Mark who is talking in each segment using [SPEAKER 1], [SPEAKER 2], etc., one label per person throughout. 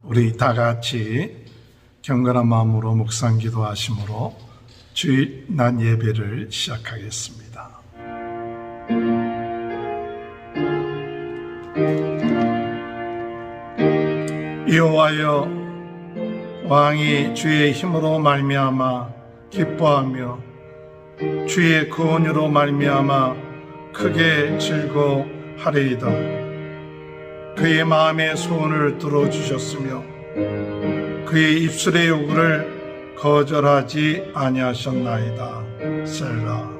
[SPEAKER 1] 우리 다 같이 경건한 마음으로 묵상 기도하심으로 주일날 예배를 시작하겠습니다. 여호와여, 왕이 주의 힘으로 말미암아 기뻐하며 주의 구원으로 말미암아 크게 즐거워하리이다. 그의 마음의 소원을 들어주셨으며 그의 입술의 요구를 거절하지 아니하셨나이다. 셀라.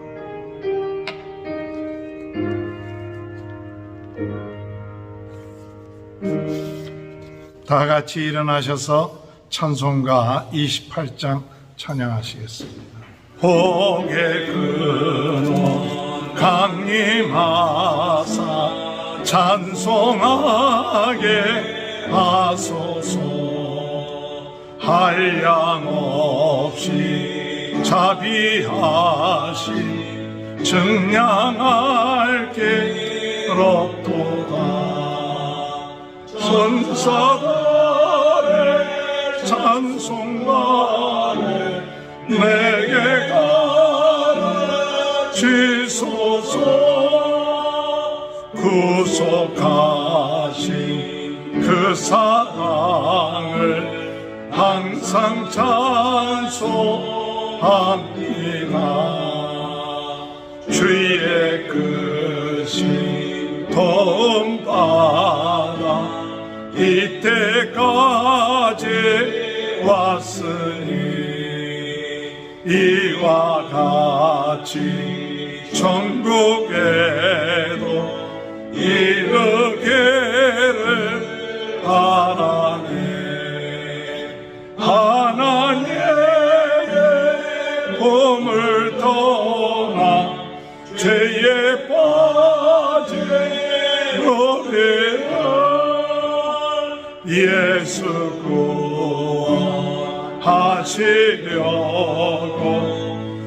[SPEAKER 1] 다 같이 일어나셔서 찬송가 28장 찬양하시겠습니다. 복의 근원 강림하사 찬송하게 하소서. 한량없이 자비하신 증량할 게롭도다. 천사들의 찬송가를 내게 가르치소서. 구속하신 그 사랑을 항상 찬송합니다. 주의 끝이 도움 받아 이때까지 왔으니 이와 같이 천국에도 이르기를 바라네. 하나님의 품을 떠나 죄에 빠진 우리를 예수 구원하시려고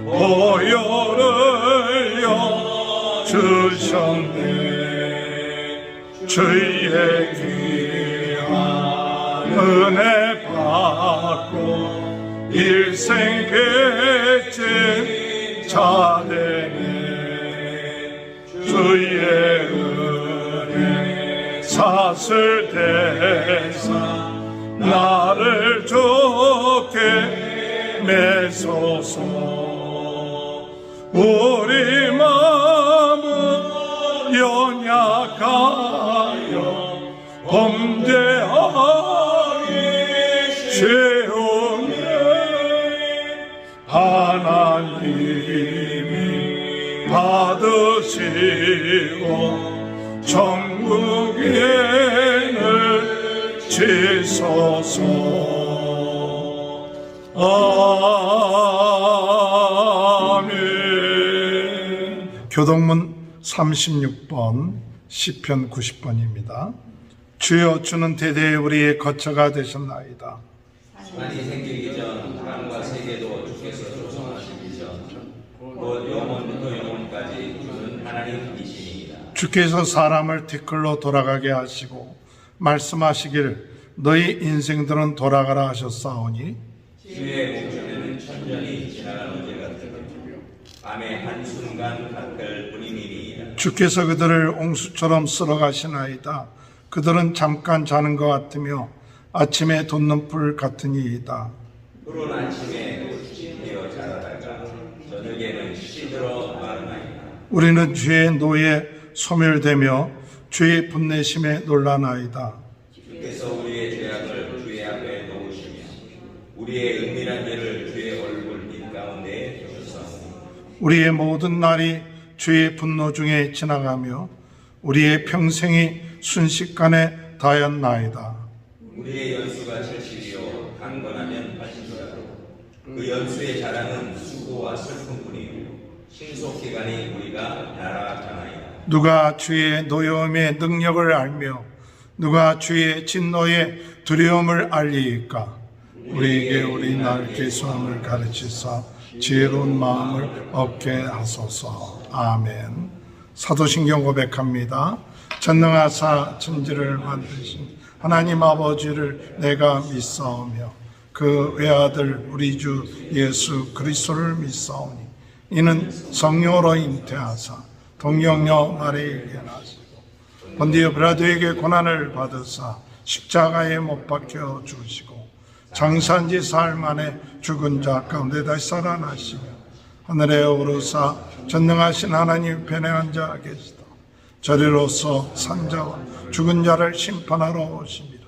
[SPEAKER 1] 보혈을 주셨네. 주의 귀한 은혜 받고 일생 빚진 자되네. 주의 은혜 사슬 대사 나를 좋게 매소서. 우리 마음은 연약하여 범죄하기 쉬우니 하나님이 받으시고 천국인을 지소서. 아멘. 교동문 36번 시편 90번입니다. 주여, 주는 대대에 우리의 거처가 되셨나이다.
[SPEAKER 2] 세상이 생기기 전 땅과 세계도 주께서 조성하시기 전 곧 영원부터 영원까지 주는 하나님이시니이다.
[SPEAKER 1] 주께서 사람을 티끌로 돌아가게 하시고 말씀하시길 너희 인생들은 돌아가라 하셨사오니
[SPEAKER 2] 주의 목전에는 천년이 지나가는 것 같으며 밤의 한순간 같을 뿐이니이다.
[SPEAKER 1] 주께서 그들을 옹수처럼 쓸어가시나이다. 그들은 잠깐 자는 것 같으며 아침에 돋는 불 같으니이다.
[SPEAKER 2] 푸른 아침에 꽃이 피어 자라다가 저녁에는 시들어 마르나이다.
[SPEAKER 1] 우리는 주의 노에 소멸되며 주의 분내심에 놀라나이다.
[SPEAKER 2] 주께서 우리의 죄악을 주의 앞에 놓으시며 우리의 은밀한 죄를 주의 얼굴 빛 가운데 두셨사오니
[SPEAKER 1] 우리의 모든 날이 주의 분노 중에 지나가며 우리의 평생이 순식간에 다였나이다.
[SPEAKER 2] 우리의 연수가 70이요 강건하면 80이라도 그 연수의 자랑은 수고와 슬픔뿐이요 신속기간이 우리가 날아가나이다.
[SPEAKER 1] 누가 주의 노여움의 능력을 알며 누가 주의 진노의 두려움을 알리이까. 우리에게 우리 날 계수함을 가르치사 지혜로운 마음을 얻게 하소서. 아멘. 사도신경 고백합니다. 전능하사 천지를 만드신 하나님 아버지를 내가 믿사오며 그 외아들 우리 주 예수 그리스도를 믿사오니 이는 성령으로 잉태하사 동정녀 마리아에게 나시고 본디오 빌라도에게 고난을 받으사 십자가에 못 박혀 죽으시고 장사한지 사흘 만에 죽은 자 가운데 다시 살아나시며 하늘에 오르사 전능하신 하나님 편에 앉아 계시다. 저리로서 산자와 죽은 자를 심판하러 오십니다.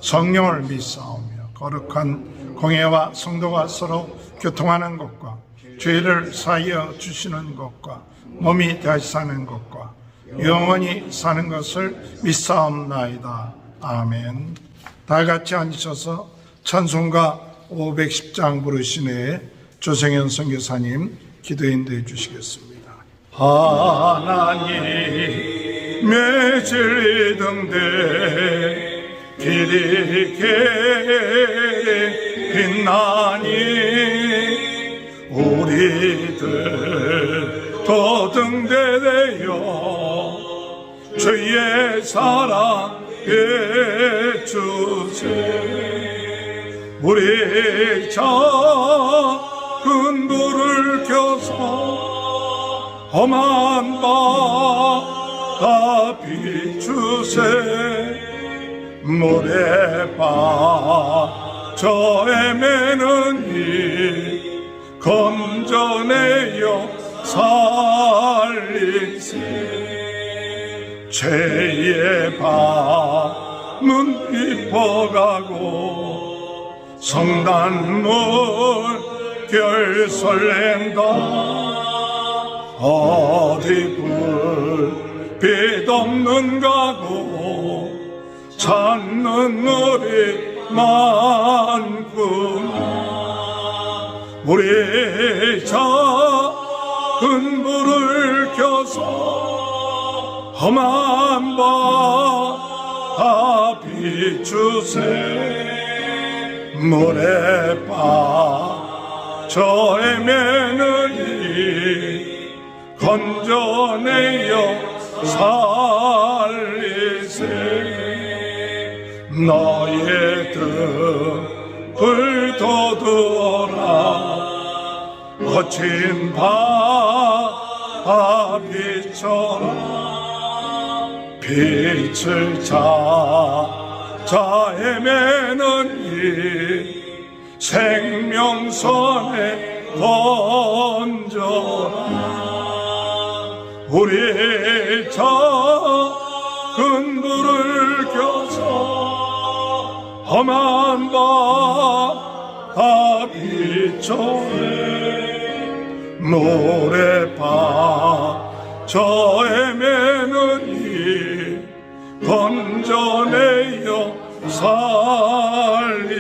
[SPEAKER 1] 성령을 믿사오며 거룩한 공예와 성도가 서로 교통하는 것과 죄를 사하여 주시는 것과 몸이 다시 사는 것과 영원히 사는 것을 믿사옵나이다. 아멘. 다 같이 앉으셔서 찬송가 510장 부르시네 조성현 선교사님 기도 인도해 주시겠습니다. 하나님의 진리 등대 길이 빛나니 우리들 도등대되어 주의 사랑해 주세. 우리 작은 불을 켜서 험한 바다 비추세. 물에 빠져 헤매는 이 건져내어 살리세. 죄의 밤은 깊어가고 성단문 결설렌다. 어디 불빛 없는 가고 찾는 우리 많구나. 우리 작은 불을 켜서 험한 바다 비추세. 물에 빠져 헤매는 이 건져내어 살리세. 너의 등불 돋우어라. 거친 바다 빛처럼 빛을 찾아 헤매는 이 생명선에 던져라. 우리 작은 불을 켜서 험한 바다 비춰내. 물에 빠져 헤매는 이 건져내어 살리세.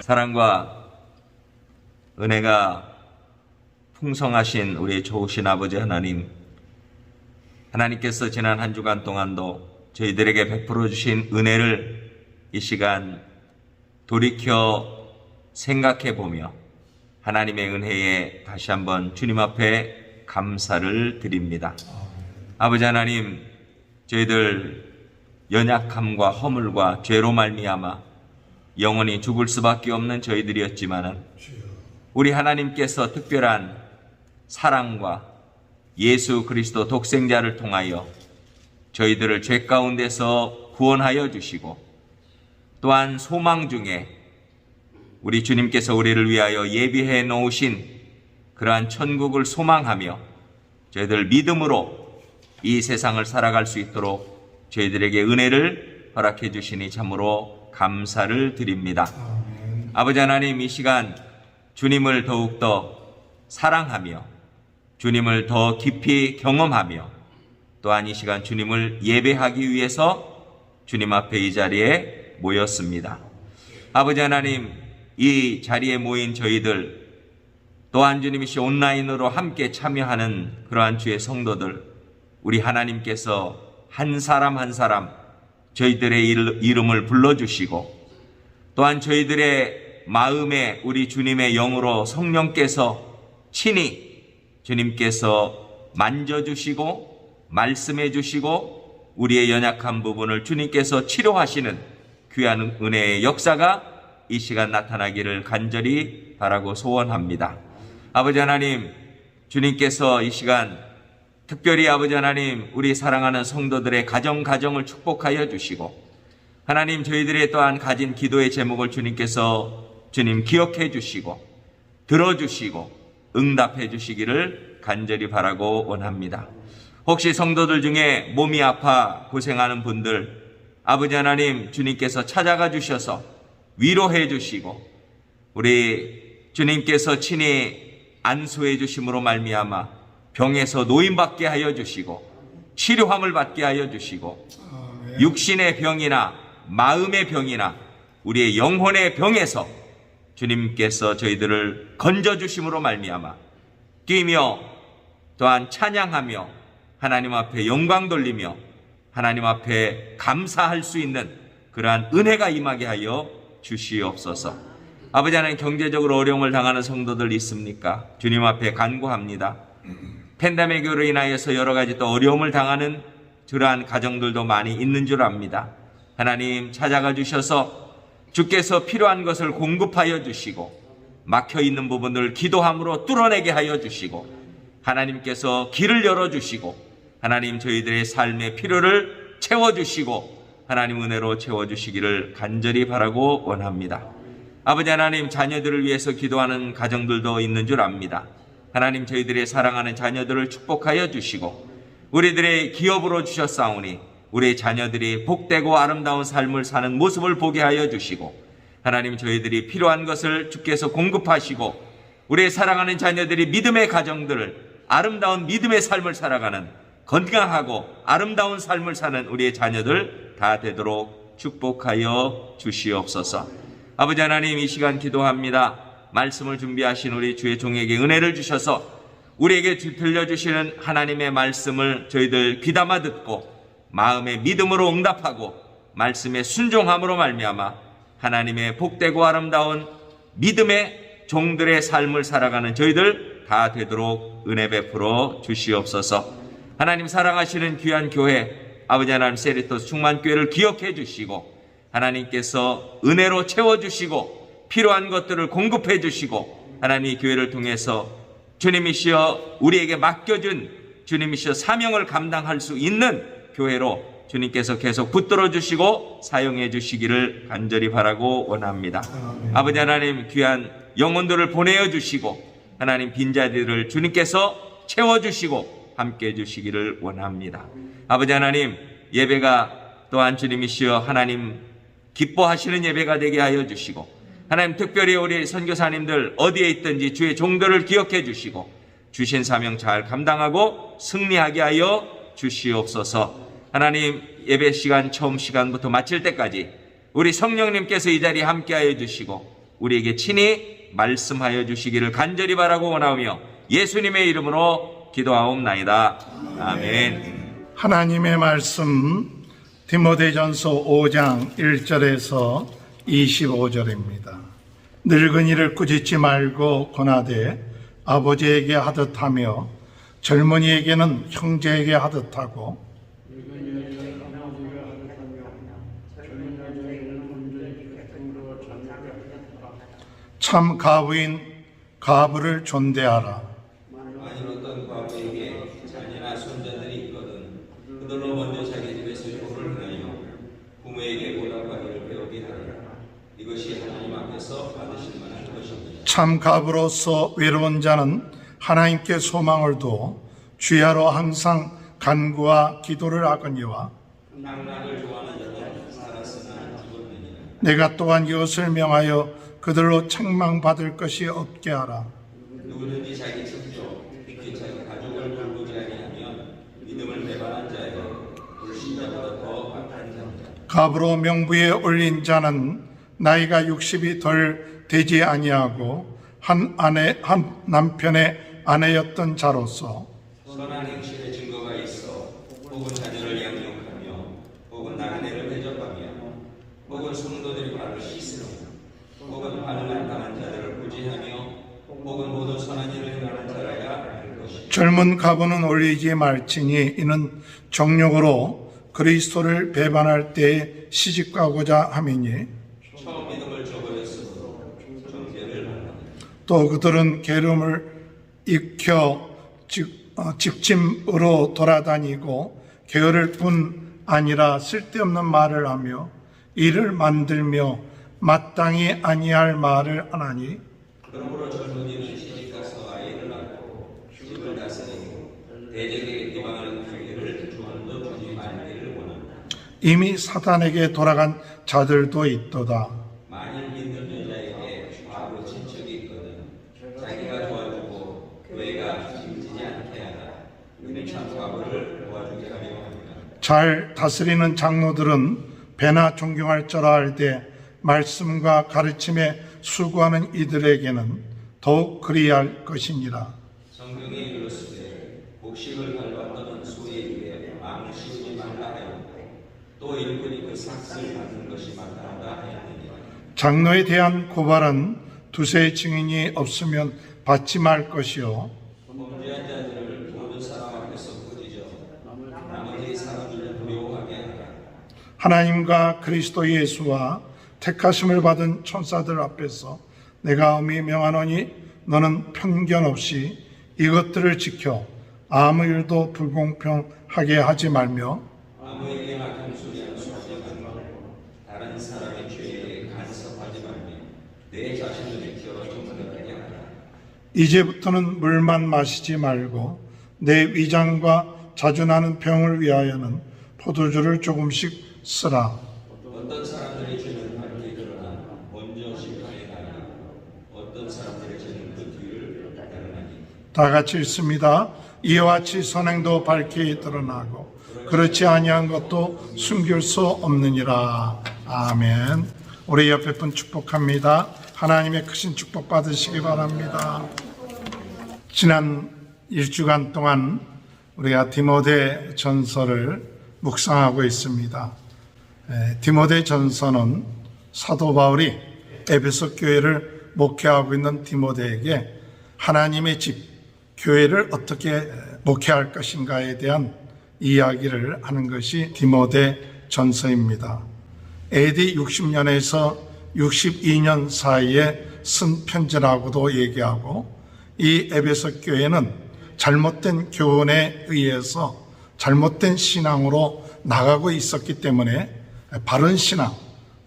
[SPEAKER 2] 사랑과 은혜가 풍성하신 우리 좋으신 아버지 하나님, 하나님께서 지난 한 주간 동안도 저희들에게 베풀어 주신 은혜를 이 시간 돌이켜 생각해 보며 하나님의 은혜에 다시 한번 주님 앞에 감사를 드립니다. 아버지 하나님, 저희들 연약함과 허물과 죄로 말미암아 영원히 죽을 수밖에 없는 저희들이었지만은 우리 하나님께서 특별한 사랑과 예수 그리스도 독생자를 통하여 저희들을 죄 가운데서 구원하여 주시고, 또한 소망 중에 우리 주님께서 우리를 위하여 예비해 놓으신 그러한 천국을 소망하며 저희들 믿음으로 이 세상을 살아갈 수 있도록 저희들에게 은혜를 허락해 주시니 참으로 감사를 드립니다. 아버지 하나님, 이 시간 주님을 더욱더 사랑하며 주님을 더 깊이 경험하며 또한 이 시간 주님을 예배하기 위해서 주님 앞에 이 자리에 모였습니다. 아버지 하나님, 이 자리에 모인 저희들 또한 주님이시 온라인으로 함께 참여하는 그러한 주의 성도들, 우리 하나님께서 한 사람 한 사람 저희들의 이름을 불러주시고, 또한 저희들의 마음에 우리 주님의 영으로 성령께서 친히 주님께서 만져주시고 말씀해 주시고 우리의 연약한 부분을 주님께서 치료하시는 귀한 은혜의 역사가 이 시간 나타나기를 간절히 바라고 소원합니다. 아버지 하나님, 주님께서 이 시간 특별히 아버지 하나님, 우리 사랑하는 성도들의 가정을 축복하여 주시고, 하나님 저희들의 또한 가진 기도의 제목을 주님께서 기억해 주시고 들어주시고 응답해 주시기를 간절히 바라고 원합니다. 혹시 성도들 중에 몸이 아파 고생하는 분들, 아버지 하나님 주님께서 찾아가 주셔서 위로해 주시고 우리 주님께서 친히 안수해 주심으로 말미암아 병에서 노임받게 하여 주시고 치료함을 받게 하여 주시고 육신의 병이나 마음의 병이나 우리의 영혼의 병에서 주님께서 저희들을 건져주심으로 말미암아 뛰며 또한 찬양하며 하나님 앞에 영광 돌리며 하나님 앞에 감사할 수 있는 그러한 은혜가 임하게 하여 주시옵소서. 아버지 하나님, 경제적으로 어려움을 당하는 성도들 있습니까? 주님 앞에 간구합니다. 팬데믹으로 인하여서 여러 가지 또 어려움을 당하는 그러한 가정들도 많이 있는 줄 압니다. 하나님 찾아가 주셔서 주께서 필요한 것을 공급하여 주시고 막혀있는 부분을 기도함으로 뚫어내게 하여 주시고 하나님께서 길을 열어주시고 하나님 저희들의 삶의 필요를 채워주시고 하나님 은혜로 채워주시기를 간절히 바라고 원합니다. 아버지 하나님, 자녀들을 위해서 기도하는 가정들도 있는 줄 압니다. 하나님 저희들의 사랑하는 자녀들을 축복하여 주시고 우리들의 기업으로 주셨사오니 우리의 자녀들이 복되고 아름다운 삶을 사는 모습을 보게 하여 주시고 하나님 저희들이 필요한 것을 주께서 공급하시고 우리의 사랑하는 자녀들이 믿음의 가정들을 아름다운 믿음의 삶을 살아가는 건강하고 아름다운 삶을 사는 우리의 자녀들 다 되도록 축복하여 주시옵소서. 아버지 하나님, 이 시간 기도합니다. 말씀을 준비하신 우리 주의 종에게 은혜를 주셔서 우리에게 들려주시는 하나님의 말씀을 저희들 귀담아 듣고 마음의 믿음으로 응답하고 말씀의 순종함으로 말미암아 하나님의 복되고 아름다운 믿음의 종들의 삶을 살아가는 저희들 다 되도록 은혜 베풀어 주시옵소서. 하나님 사랑하시는 귀한 교회 아버지 하나님 세리토스 충만교회를 기억해 주시고 하나님께서 은혜로 채워주시고 필요한 것들을 공급해 주시고 하나님 이 교회를 통해서 주님이시여 우리에게 맡겨준 주님이시여 사명을 감당할 수 있는 교회로 주님께서 계속 붙들어 주시고 사용해 주시기를 간절히 바라고 원합니다. 아버지 하나님, 귀한 영혼들을 보내어 주시고 하나님 빈자리를 주님께서 채워주시고 함께 해주시기를 원합니다. 아버지 하나님, 예배가 또한 주님이시여 하나님 기뻐하시는 예배가 되게 하여 주시고 하나님 특별히 우리 선교사님들 어디에 있든지 주의 종들을 기억해 주시고 주신 사명 잘 감당하고 승리하게 하여 주시옵소서. 하나님 예배 시간 처음 시간부터 마칠 때까지 우리 성령님께서 이 자리에 함께하여 주시고 우리에게 친히 말씀하여 주시기를 간절히 바라고 원하며 예수님의 이름으로 기도하옵나이다. 아멘.
[SPEAKER 1] 하나님의 말씀 디모데전서 5장 1절에서 25절입니다. 늙은이를 꾸짖지 말고 권하되 아버지에게 하듯 하며 젊은이에게는 형제에게 하듯 하고 참 가부인 가부를 존대하라.
[SPEAKER 2] 만일 어떤 과부에게 자녀나 손자들이 있거든 그들로 먼저 자기 집에서 효를 행하여 부모에게 보답하기를 배우게 하라. 이것이 하나님 앞에서 받으실 만한 것입니다.
[SPEAKER 1] 참 가부로서 외로운 자는 하나님께 소망을 두어 주야로 항상 간구와 기도를 하거니와
[SPEAKER 2] 낙락을 좋아하는 자는 살았으나 죽었느니라.
[SPEAKER 1] 내가 또한 이것을 명하여 그들로 책망받을 것이 없게 하라.
[SPEAKER 2] 누구든지 자기 친족, 특히 자기 가족을 돌보지 아니하면 믿음을 배반한 자여 불신자보다 더 악한 자입니다.
[SPEAKER 1] 갑으로 명부에 올린 자는 나이가 60이 덜 되지 아니하고 한 남편의 아내였던 자로서
[SPEAKER 2] 선한 행실의 증거가 있어 혹은 자녀를 양육하며 혹은 아내를 대접하며 혹은 성도들이 발을 씻으며 혹은 발을 당한 자들을 구제하며 혹은 모든 선한 일을 행하는 자라야 할
[SPEAKER 1] 젊은 가부는 올리지 말지니 이는 정욕으로 그리스도를 배반할 때에 시집가고자 함이니 또 그들은 게으름을 익혀 직짐으로 돌아다니고 게으를 뿐 아니라 쓸데없는 말을 하며 이를 만들며 마땅히 아니할 말을 하나니
[SPEAKER 2] 그러므로 젊은이는 시집가서 아이를 낳고 집을 다스리고 대적에게 기방하는 기회를 조금도 주지 말기를 원한다.
[SPEAKER 1] 이미 사단에게 돌아간 자들도 있도다.
[SPEAKER 2] 만일 믿는 여자에게 과부 친척이 있거든 자기가 도와주고 교회가 힘지지 않게 하라. 이는 참 과부를 도와주게 하려 합니다.
[SPEAKER 1] 잘 다스리는 장로들은 배나 존경할 줄 알되 말씀과 가르침에 수고하는 이들에게는 더욱 그리할 것이니라.
[SPEAKER 2] 성경에 이르렀으되 곡식을 밟았던 소의 입에 망을 씌우지 말라 하였고 또 일꾼이 그 삭슬 받는 것이 마땅하다 하였느니라.
[SPEAKER 1] 장로에 대한 고발은 두세 증인이 없으면 받지 말 것이요
[SPEAKER 2] 범죄한 자들을 모든 사람 앞에서 꾸짖어 나머지 사람들을 두려워하게 하라.
[SPEAKER 1] 하나님과 그리스도 예수와 택하심을 받은 천사들 앞에서 내가 엄히 명하노니 너는 편견 없이 이것들을 지켜 아무 일도 불공평하게 하지 말며
[SPEAKER 2] 아무에게 막힌 소리는 쏘지 말고 다른 사람의 죄에 간섭하지 말며 내 자신을 지켜 정결하게 하라.
[SPEAKER 1] 이제부터는 물만 마시지 말고 내 위장과 자주 나는 병을 위하여는 포도주를 조금씩 쓰라.
[SPEAKER 2] 어떤 사람들의 죄는 밝게 드러나 먼저 심판에 나가고 어떤 사람들의 죄는 그 뒤를 따르나니.
[SPEAKER 1] 다 같이 읽습니다. 이와 같이 선행도 밝게 드러나고 그렇지 아니한 것도 숨길 수 없느니라. 아멘. 우리 옆에 분 축복합니다. 하나님의 크신 축복 받으시기 바랍니다. 지난 1주간 동안 우리가 디모데 전서를 묵상하고 있습니다. 디모데 전서는 사도 바울이 에베소 교회를 목회하고 있는 디모데에게 하나님의 집, 교회를 어떻게 목회할 것인가에 대한 이야기를 하는 것이 디모데 전서입니다. AD 60년에서 62년 사이에 쓴 편지라고도 얘기하고 이 에베소 교회는 잘못된 교훈에 의해서 잘못된 신앙으로 나가고 있었기 때문에 바른 신앙,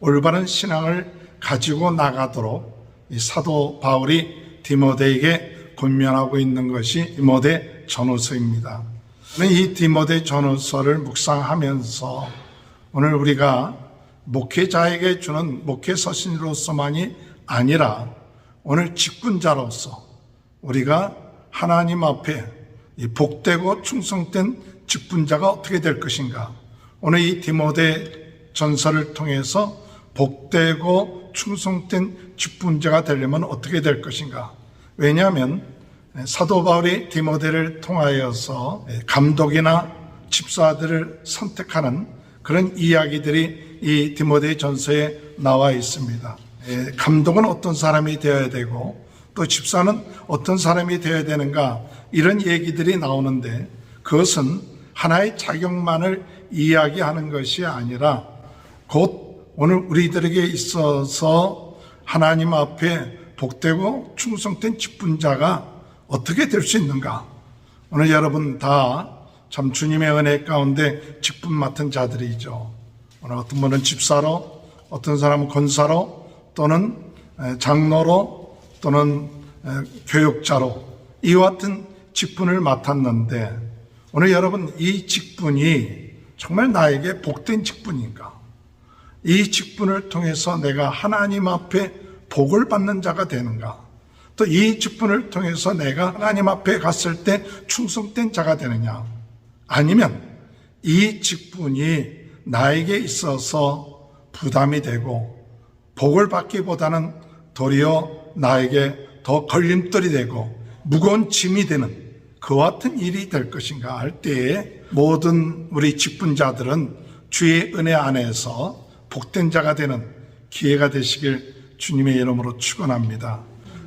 [SPEAKER 1] 올바른 신앙을 가지고 나가도록 이 사도 바울이 디모데에게 권면하고 있는 것이 디모데 전후서입니다. 이 디모데 전후서를 묵상하면서 오늘 우리가 목회자에게 주는 목회 서신으로서만이 아니라 오늘 직분자로서 우리가 하나님 앞에 이 복되고 충성된 직분자가 어떻게 될 것인가. 오늘 이 디모데 전서를 통해서 복되고 충성된 직분자가 되려면 어떻게 될 것인가. 왜냐하면 사도 바울이 디모데를 통하여서 감독이나 집사들을 선택하는 그런 이야기들이 이 디모데 전서에 나와 있습니다. 감독은 어떤 사람이 되어야 되고 또 집사는 어떤 사람이 되어야 되는가, 이런 얘기들이 나오는데 그것은 하나의 자격만을 이야기하는 것이 아니라 곧 오늘 우리들에게 있어서 하나님 앞에 복되고 충성된 직분자가 어떻게 될 수 있는가. 오늘 여러분 다 참 주님의 은혜 가운데 직분 맡은 자들이죠. 오늘 어떤 분은 집사로, 어떤 사람은 권사로, 또는 장로로, 또는 교육자로 이와 같은 직분을 맡았는데 오늘 여러분 이 직분이 정말 나에게 복된 직분인가? 이 직분을 통해서 내가 하나님 앞에 복을 받는 자가 되는가? 또 이 직분을 통해서 내가 하나님 앞에 갔을 때 충성된 자가 되느냐? 아니면 이 직분이 나에게 있어서 부담이 되고 복을 받기보다는 도리어 나에게 더 걸림돌이 되고 무거운 짐이 되는 그와 같은 일이 될 것인가 할 때에 모든 우리 직분자들은 주의 은혜 안에서 복된 자가 되는 기회가 되시길 주님의 이름으로 축원합니다.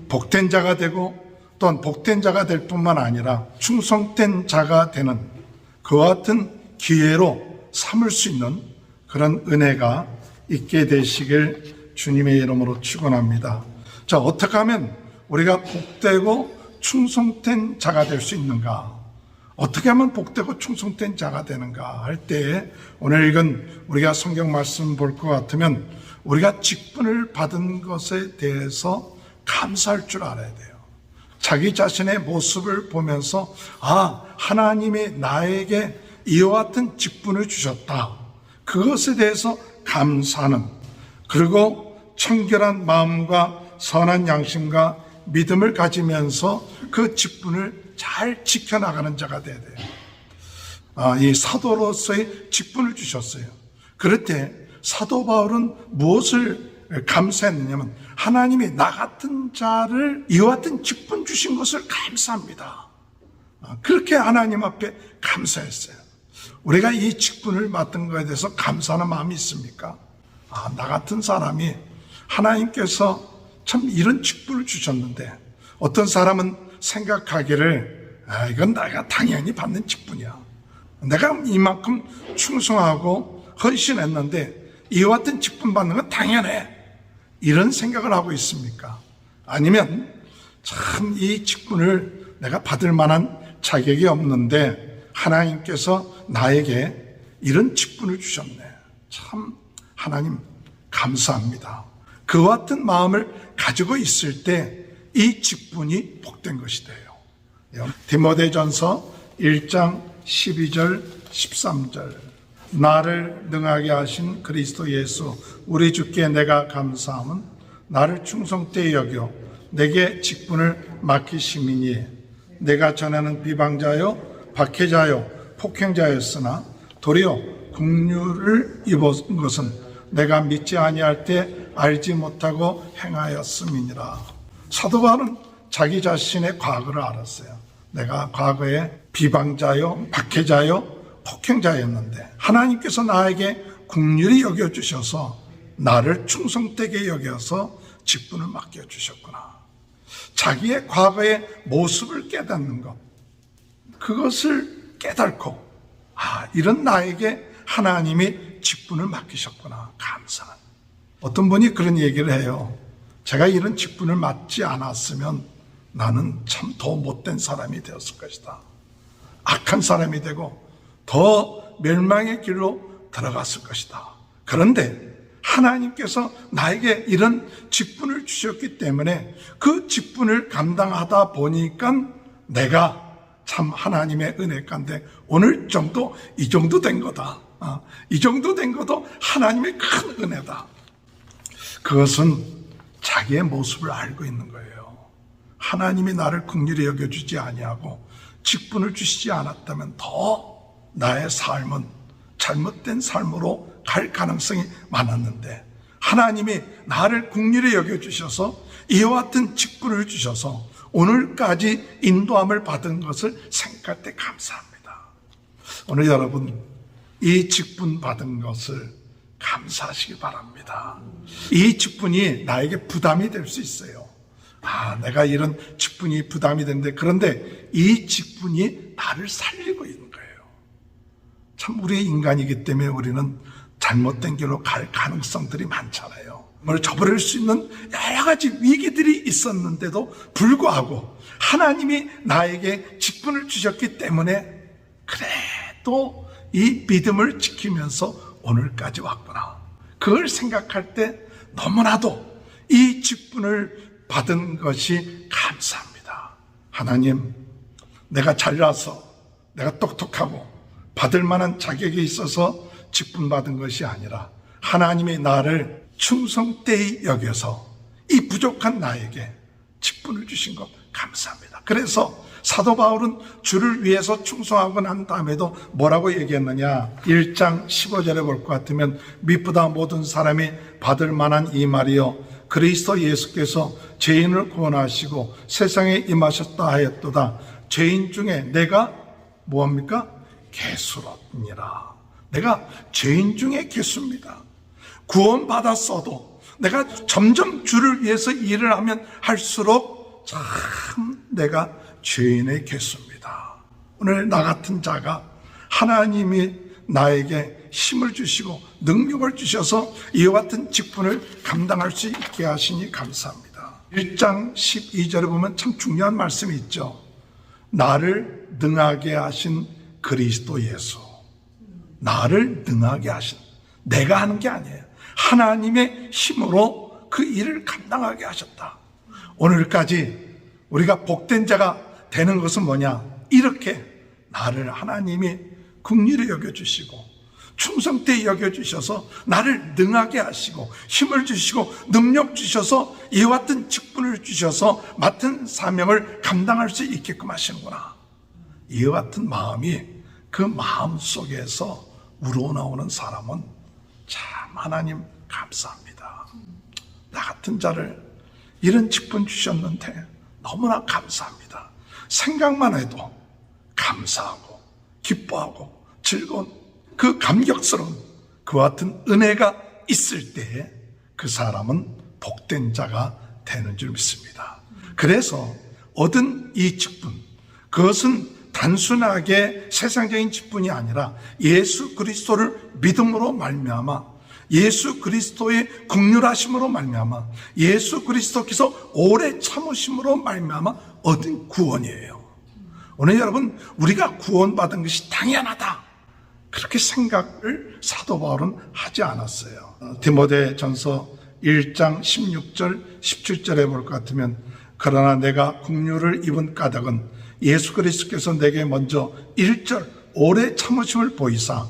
[SPEAKER 1] 복된 자가 되고 또한 복된 자가 될 뿐만 아니라 충성된 자가 되는 그와 같은 기회로 삼을 수 있는 그런 은혜가 있게 되시길 주님의 이름으로 축원합니다. 자, 어떻게 하면 우리가 복되고 충성된 자가 될 수 있는가? 어떻게 하면 복되고 충성된 자가 되는가 할 때 오늘 읽은 우리가 성경 말씀 볼 것 같으면 우리가 직분을 받은 것에 대해서 감사할 줄 알아야 돼요. 자기 자신의 모습을 보면서 하나님이 나에게 이와 같은 직분을 주셨다. 그것에 대해서 감사하는, 그리고 청결한 마음과 선한 양심과 믿음을 가지면서 그 직분을 잘 지켜나가는 자가 돼야 돼요. 이 사도로서의 직분을 주셨어요. 그럴 때 사도 바울은 무엇을 감사했느냐면 하나님이 나 같은 자를 이와 같은 직분 주신 것을 감사합니다. 그렇게 하나님 앞에 감사했어요. 우리가 이 직분을 맡은 것에 대해서 감사하는 마음이 있습니까? 나 같은 사람이 하나님께서 참 이런 직분을 주셨는데, 어떤 사람은 생각하기를 이건 내가 당연히 받는 직분이야. 내가 이만큼 충성하고 헌신했는데 이와 같은 직분 받는 건 당연해. 이런 생각을 하고 있습니까? 아니면 참 이 직분을 내가 받을 만한 자격이 없는데 하나님께서 나에게 이런 직분을 주셨네. 참 하나님 감사합니다. 그와 같은 마음을 가지고 있을 때 이 직분이 복된 것이 돼요. 디모데전서 1장 12절 13절 나를 능하게 하신 그리스도 예수 우리 주께 내가 감사함은 나를 충성되이 여겨 내게 직분을 맡기심이니 내가 전하는 비방자요 박해자요 폭행자였으나 도리어 긍휼을 입은 것은 내가 믿지 아니할 때 알지 못하고 행하였음이니라. 사도 바울은 자기 자신의 과거를 알았어요. 내가 과거에 비방자요 박해자요 폭행자였는데 하나님께서 나에게 긍휼히 여겨주셔서 나를 충성되게 여겨서 직분을 맡겨주셨구나. 자기의 과거의 모습을 깨닫는 것, 그것을 깨닫고 이런 나에게 하나님이 직분을 맡기셨구나. 감사한. 어떤 분이 그런 얘기를 해요. 제가 이런 직분을 맡지 않았으면 나는 참 더 못된 사람이 되었을 것이다. 악한 사람이 되고 더 멸망의 길로 들어갔을 것이다. 그런데 하나님께서 나에게 이런 직분을 주셨기 때문에 그 직분을 감당하다 보니까 내가 참 하나님의 은혜 가운데 오늘 정도 이 정도 된 거다. 이 정도 된 것도 하나님의 큰 은혜다. 그것은 자기의 모습을 알고 있는 거예요. 하나님이 나를 긍휼히 여겨주지 아니하고 직분을 주시지 않았다면 더 나의 삶은 잘못된 삶으로 갈 가능성이 많았는데 하나님이 나를 긍휼히 여겨주셔서 이와 같은 직분을 주셔서 오늘까지 인도함을 받은 것을 생각할 때 감사합니다. 오늘 여러분 이 직분 받은 것을 감사하시기 바랍니다. 이 직분이 나에게 부담이 될 수 있어요. 내가 이런 직분이 부담이 되는데 그런데 이 직분이 나를 살리고 있는 거예요. 참 우리 인간이기 때문에 우리는 잘못된 길로 갈 가능성들이 많잖아요. 뭘 저버릴 수 있는 여러 가지 위기들이 있었는데도 불구하고 하나님이 나에게 직분을 주셨기 때문에 그래도 이 믿음을 지키면서 오늘까지 왔구나. 그걸 생각할 때 너무나도 이 직분을 받은 것이 감사합니다. 하나님, 내가 잘나서 내가 똑똑하고 받을 만한 자격이 있어서 직분 받은 것이 아니라 하나님이 나를 충성되이 여겨서 이 부족한 나에게 직분을 주신 것 감사합니다. 그래서 사도 바울은 주를 위해서 충성하고 난 다음에도 뭐라고 얘기했느냐? 1장 15절에 볼 것 같으면 미쁘다 모든 사람이 받을 만한 이 말이요 그리스도 예수께서 죄인을 구원하시고 세상에 임하셨다 하였도다. 죄인 중에 내가 뭐합니까? 개수로니라. 내가 죄인 중에 개수입니다. 구원받았어도 내가 점점 주를 위해서 일을 하면 할수록 참 내가 죄인의 개수입니다. 오늘 나 같은 자가 하나님이 나에게 힘을 주시고 능력을 주셔서 이와 같은 직분을 감당할 수 있게 하시니 감사합니다. 1장 12절에 보면 참 중요한 말씀이 있죠. 나를 능하게 하신 그리스도 예수. 나를 능하게 하신, 내가 하는 게 아니에요. 하나님의 힘으로 그 일을 감당하게 하셨다. 오늘까지 우리가 복된 자가 되는 것은 뭐냐? 이렇게 나를 하나님이 긍휼히 여겨주시고 충성되이 여겨주셔서 나를 능하게 하시고 힘을 주시고 능력 주셔서 이와 같은 직분을 주셔서 맡은 사명을 감당할 수 있게끔 하시는구나. 이와 같은 마음이 그 마음 속에서 우러나오는 사람은 참 하나님 감사합니다. 나 같은 자를 이런 직분 주셨는데 너무나 감사합니다. 생각만 해도 감사하고 기뻐하고 즐거운 그 감격스러운 그와 같은 은혜가 있을 때에 그 사람은 복된 자가 되는 줄 믿습니다. 그래서 얻은 이 직분, 그것은 단순하게 세상적인 직분이 아니라 예수 그리스도를 믿음으로 말미암아 예수 그리스도의 긍휼하심으로 말미암아 예수 그리스도께서 오래 참으심으로 말미암아 얻은 구원이에요. 오늘 여러분, 우리가 구원받은 것이 당연하다, 그렇게 생각을 사도 바울은 하지 않았어요. 디모데전서 1장 16절 17절에 볼 것 같으면 그러나 내가 긍휼을 입은 까닭은 예수 그리스도께서 내게 먼저 1절 오래 참으심을 보이사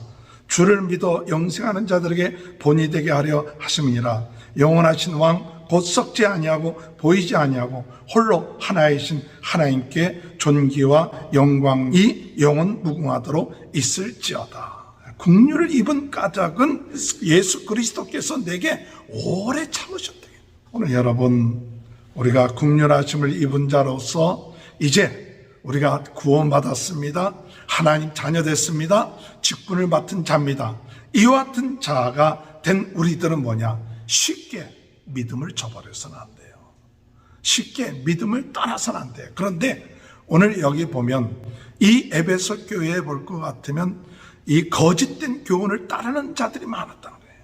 [SPEAKER 1] 주를 믿어 영생하는 자들에게 본이 되게 하려 하심이니라. 영원하신 왕 곧 썩지 아니하고 보이지 아니하고 홀로 하나이신 하나님께 존귀와 영광이 영원 무궁하도록 있을지어다. 긍휼을 입은 까닭은 예수 그리스도께서 내게 오래 참으셨다. 오늘 여러분, 우리가 긍휼하심을 입은 자로서 이제 우리가 구원받았습니다. 하나님 자녀 됐습니다. 직분을 맡은 자입니다. 이와 같은 자가 된 우리들은 뭐냐? 쉽게 믿음을 저버려서는 안 돼요. 쉽게 믿음을 떠나서는 안 돼요. 그런데 오늘 여기 보면 이 에베소 교회에 볼 것 같으면 이 거짓된 교훈을 따르는 자들이 많았다는 거예요.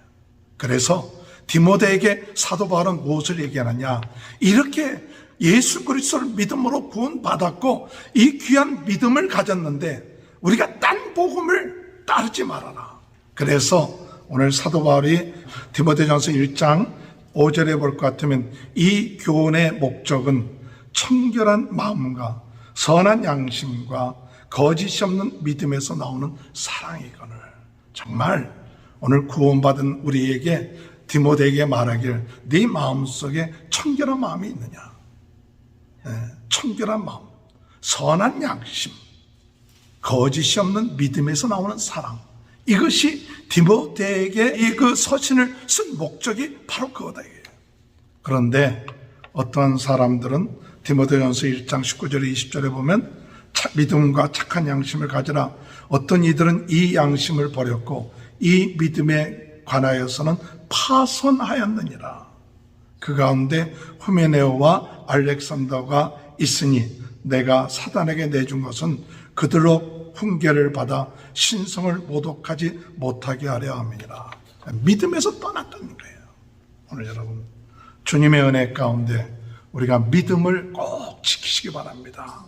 [SPEAKER 1] 그래서 디모데에게 사도 바울은 무엇을 얘기하느냐? 이렇게 예수 그리스도를 믿음으로 구원받았고 이 귀한 믿음을 가졌는데 우리가 딴 복음을 따르지 말아라. 그래서 오늘 사도 바울이 디모데전서 1장 5절에 볼 것 같으면 이 교훈의 목적은 청결한 마음과 선한 양심과 거짓이 없는 믿음에서 나오는 사랑이거늘. 정말 오늘 구원받은 우리에게 디모데에게 말하길 네 마음속에 청결한 마음이 있느냐? 청결한 마음, 선한 양심, 거짓이 없는 믿음에서 나오는 사랑, 이것이 디모데에게 이 그 서신을 쓴 목적이 바로 그거다. 그런데 어떤 사람들은 디모데전서 1장 19절에 20절에 보면 믿음과 착한 양심을 가지라. 어떤 이들은 이 양심을 버렸고 이 믿음에 관하여서는 파손하였느니라. 그 가운데 후메네오와 알렉산더가 있으니 내가 사단에게 내준 것은 그들로 훈계를 받아 신성을 모독하지 못하게 하려 함이니라. 믿음에서 떠났다는 거예요. 오늘 여러분, 주님의 은혜 가운데 우리가 믿음을 꼭 지키시기 바랍니다.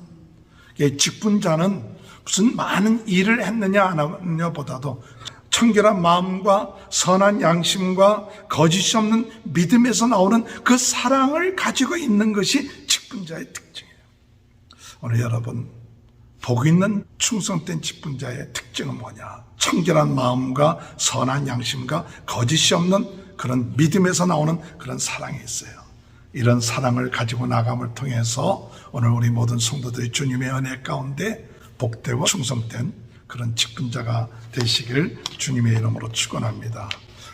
[SPEAKER 1] 직분자는 무슨 많은 일을 했느냐 안 했느냐 보다도 청결한 마음과 선한 양심과 거짓이 없는 믿음에서 나오는 그 사랑을 가지고 있는 것이 직분자의 특징이에요. 오늘 여러분, 복 있는 충성된 직분자의 특징은 뭐냐? 청결한 마음과 선한 양심과 거짓이 없는 그런 믿음에서 나오는 그런 사랑이 있어요. 이런 사랑을 가지고 나감을 통해서 오늘 우리 모든 성도들이 주님의 은혜 가운데 복되고 충성된 그런 직분자가 되시길 주님의 이름으로 축원합니다.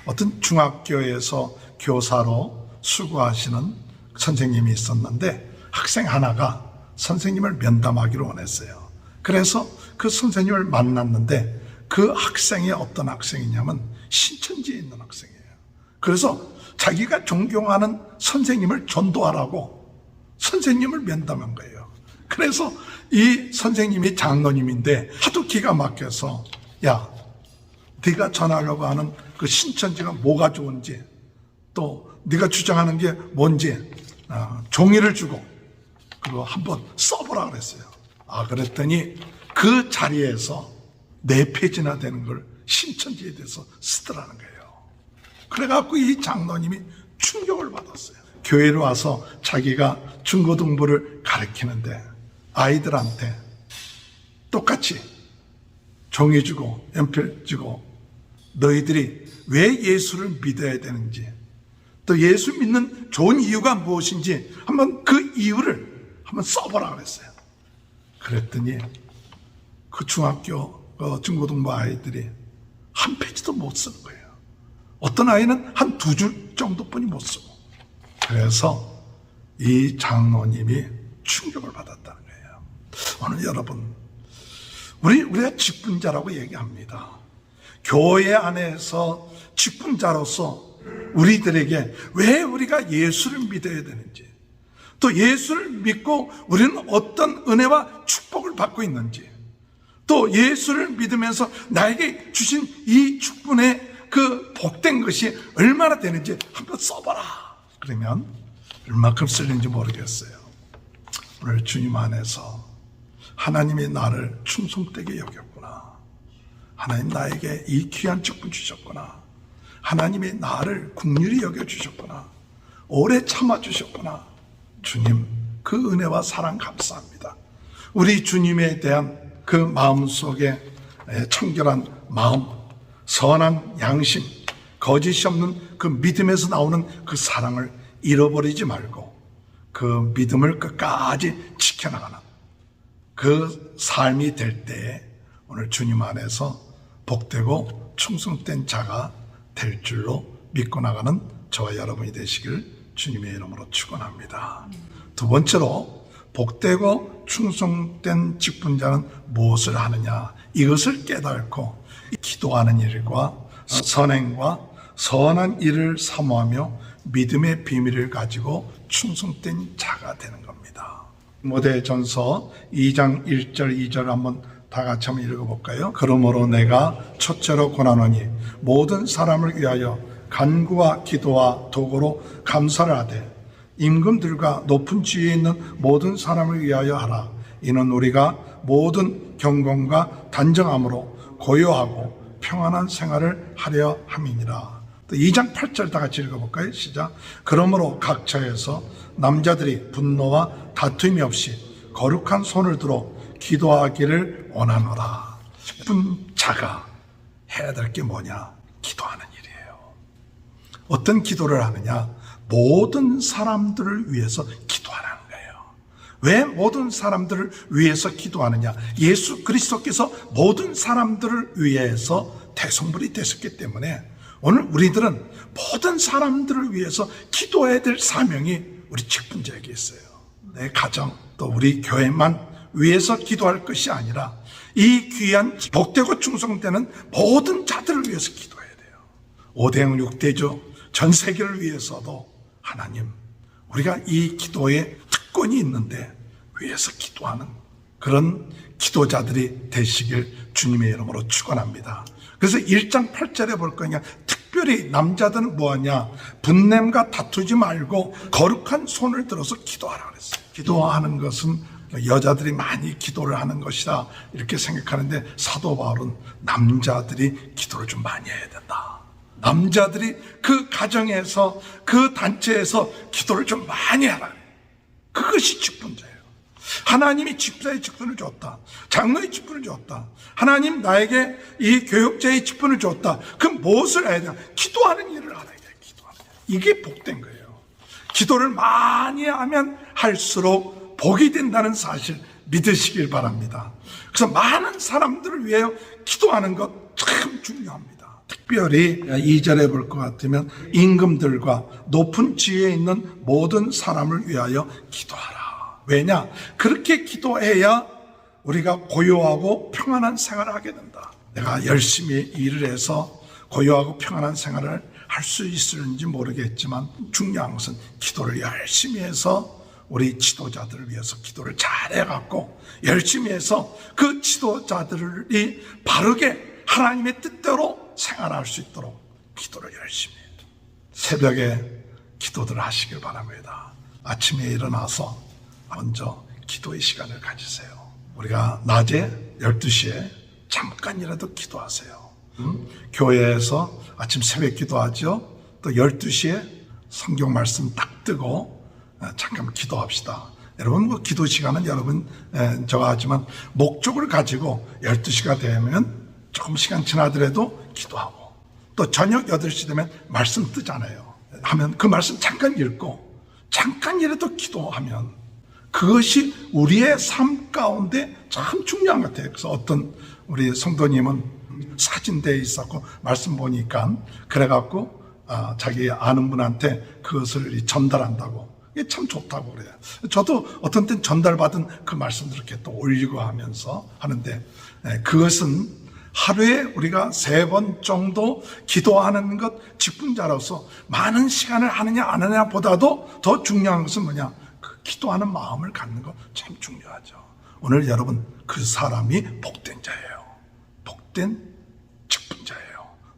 [SPEAKER 1] 어떤 중학교에서 교사로 수고하시는 선생님이 있었는데 학생 하나가 선생님을 면담하기로 원했어요. 그래서 그 선생님을 만났는데 그 학생이 어떤 학생이냐면 신천지에 있는 학생이에요. 그래서 자기가 존경하는 선생님을 전도하라고 선생님을 면담한 거예요. 그래서 이 선생님이 장로님인데 하도 기가 막혀서, 야, 네가 전하려고 하는 그 신천지가 뭐가 좋은지, 또 네가 주장하는 게 뭔지 종이를 주고 그거 한번 써보라 그랬어요. 그랬더니 그 자리에서 4페이지나 되는 걸 신천지에 대해서 쓰더라는 거예요. 그래갖고 이 장로님이 충격을 받았어요. 교회로 와서 자기가 중고등부를 가르치는데 아이들한테 똑같이 종이 주고 연필 주고 너희들이 왜 예수를 믿어야 되는지, 또 예수 믿는 좋은 이유가 무엇인지 한번 그 이유를 한번 써보라 그랬어요. 그랬더니 그 중학교 중고등부 아이들이 한 페이지도 못 쓰는 거예요. 어떤 아이는 한 2줄 정도뿐이 못 쓰고. 그래서 이 장로님이 충격을 받았다는 거예요. 오늘 여러분, 우리가 직분자라고 얘기합니다. 교회 안에서 직분자로서 우리들에게 왜 우리가 예수를 믿어야 되는지, 또 예수를 믿고 우리는 어떤 은혜와 축복을 받고 있는지, 또 예수를 믿으면서 나에게 주신 이 축분의 그 복된 것이 얼마나 되는지 한번 써봐라. 그러면 얼마큼 쓸는지 모르겠어요. 오늘 주님 안에서 하나님이 나를 충성되게 여겼구나. 하나님 나에게 이 귀한 축분 주셨구나. 하나님이 나를 긍휼히 여겨주셨구나. 오래 참아주셨구나. 주님, 그 은혜와 사랑 감사합니다. 우리 주님에 대한 그 마음속에 청결한 마음, 선한 양심, 거짓이 없는 그 믿음에서 나오는 그 사랑을 잃어버리지 말고 그 믿음을 끝까지 지켜나가는 그 삶이 될 때에 오늘 주님 안에서 복되고 충성된 자가 될 줄로 믿고 나가는 저와 여러분이 되시길 주님의 이름으로 축원합니다. 두 번째로 복되고 충성된 직분자는 무엇을 하느냐, 이것을 깨닫고 기도하는 일과 선행과 선한 일을 사모하며 믿음의 비밀을 가지고 충성된 자가 되는 겁니다. 디모데전서 2장 1절 2절 한번 다 같이 한번 읽어볼까요? 그러므로 내가 첫째로 권하노니 모든 사람을 위하여 간구와 기도와 도구로 감사를 하되 임금들과 높은 지위에 있는 모든 사람을 위하여 하라. 이는 우리가 모든 경건과 단정함으로 고요하고 평안한 생활을 하려 함이니라. 또 2장 8절 다 같이 읽어볼까요? 시작. 그러므로 각 처에서 남자들이 분노와 다툼이 없이 거룩한 손을 들어 기도하기를 원하노라. 기쁜 자가 해야 될 게 뭐냐? 기도하는 일이에요. 어떤 기도를 하느냐? 모든 사람들을 위해서 기도하라는 거예요. 왜 모든 사람들을 위해서 기도하느냐? 예수 그리스도께서 모든 사람들을 위해서 대성불이 되셨기 때문에 오늘 우리들은 모든 사람들을 위해서 기도해야 될 사명이 우리 직분자에게 있어요. 내 가정, 또 우리 교회만 위해서 기도할 것이 아니라 이 귀한 복되고 충성되는 모든 자들을 위해서 기도해야 돼요. 5대영 6대조 전 세계를 위해서도 하나님, 우리가 이 기도에 특권이 있는데 위해서 기도하는 그런 기도자들이 되시길 주님의 이름으로 축원합니다. 그래서 1장 8절에 볼 거냐, 특별히 남자들은 뭐하냐, 분냄과 다투지 말고 거룩한 손을 들어서 기도하라 그랬어요. 기도하는 것은 여자들이 많이 기도를 하는 것이다 이렇게 생각하는데 사도 바울은 남자들이 기도를 좀 많이 해야 된다. 남자들이 그 가정에서 그 단체에서 기도를 좀 많이 하라. 그것이 직분자예요. 하나님이 직분자의 직분을 줬다. 장로의 직분을 줬다. 하나님 나에게 이 교육자의 직분을 줬다. 그럼 무엇을 해야 되나? 기도하는 일을 하라. 기도하는 일. 이게 복된 거예요. 기도를 많이 하면 할수록 복이 된다는 사실 믿으시길 바랍니다. 그래서 많은 사람들을 위해 기도하는 것 참 중요합니다. 특별히 2절에 볼 것 같으면 임금들과 높은 지위에 있는 모든 사람을 위하여 기도하라. 왜냐? 그렇게 기도해야 우리가 고요하고 평안한 생활을 하게 된다. 내가 열심히 일을 해서 고요하고 평안한 생활을 할 수 있을지 모르겠지만 중요한 것은 기도를 열심히 해서 우리 지도자들을 위해서 기도를 잘해갖고 열심히 해서 그 지도자들이 바르게 하나님의 뜻대로 생활할 수 있도록 기도를 열심히 해요. 새벽에 기도들을 하시길 바랍니다. 아침에 일어나서 먼저 기도의 시간을 가지세요. 우리가 낮에 12시에 잠깐이라도 기도하세요. 교회에서 아침 새벽 기도하죠. 또 12시에 성경 말씀 딱 뜨고 잠깐 기도합시다. 여러분 뭐 기도 시간은 여러분 저가 하지만 목적을 가지고 12시가 되면 조금 시간 지나더라도 기도하고, 또 저녁 8시 되면 말씀 뜨잖아요. 하면 그 말씀 잠깐 읽고 잠깐이라도 기도하면 그것이 우리의 삶 가운데 참 중요한 것 같아요. 그래서 어떤 우리 성도님은 사진대에 있었고 말씀 보니까 그래갖고 자기 아는 분한테 그것을 전달한다고. 이게 참 좋다고 그래요. 저도 어떤 땐 전달받은 그 말씀들 이렇게 또 올리고 하면서 하는데, 그것은 하루에 우리가 3번 정도 기도하는 것, 직분자로서 많은 시간을 하느냐 안 하느냐 보다도 더 중요한 것은 뭐냐, 그 기도하는 마음을 갖는 거 참 중요하죠. 오늘 여러분 그 사람이 복된 자예요. 복된 직분자예요.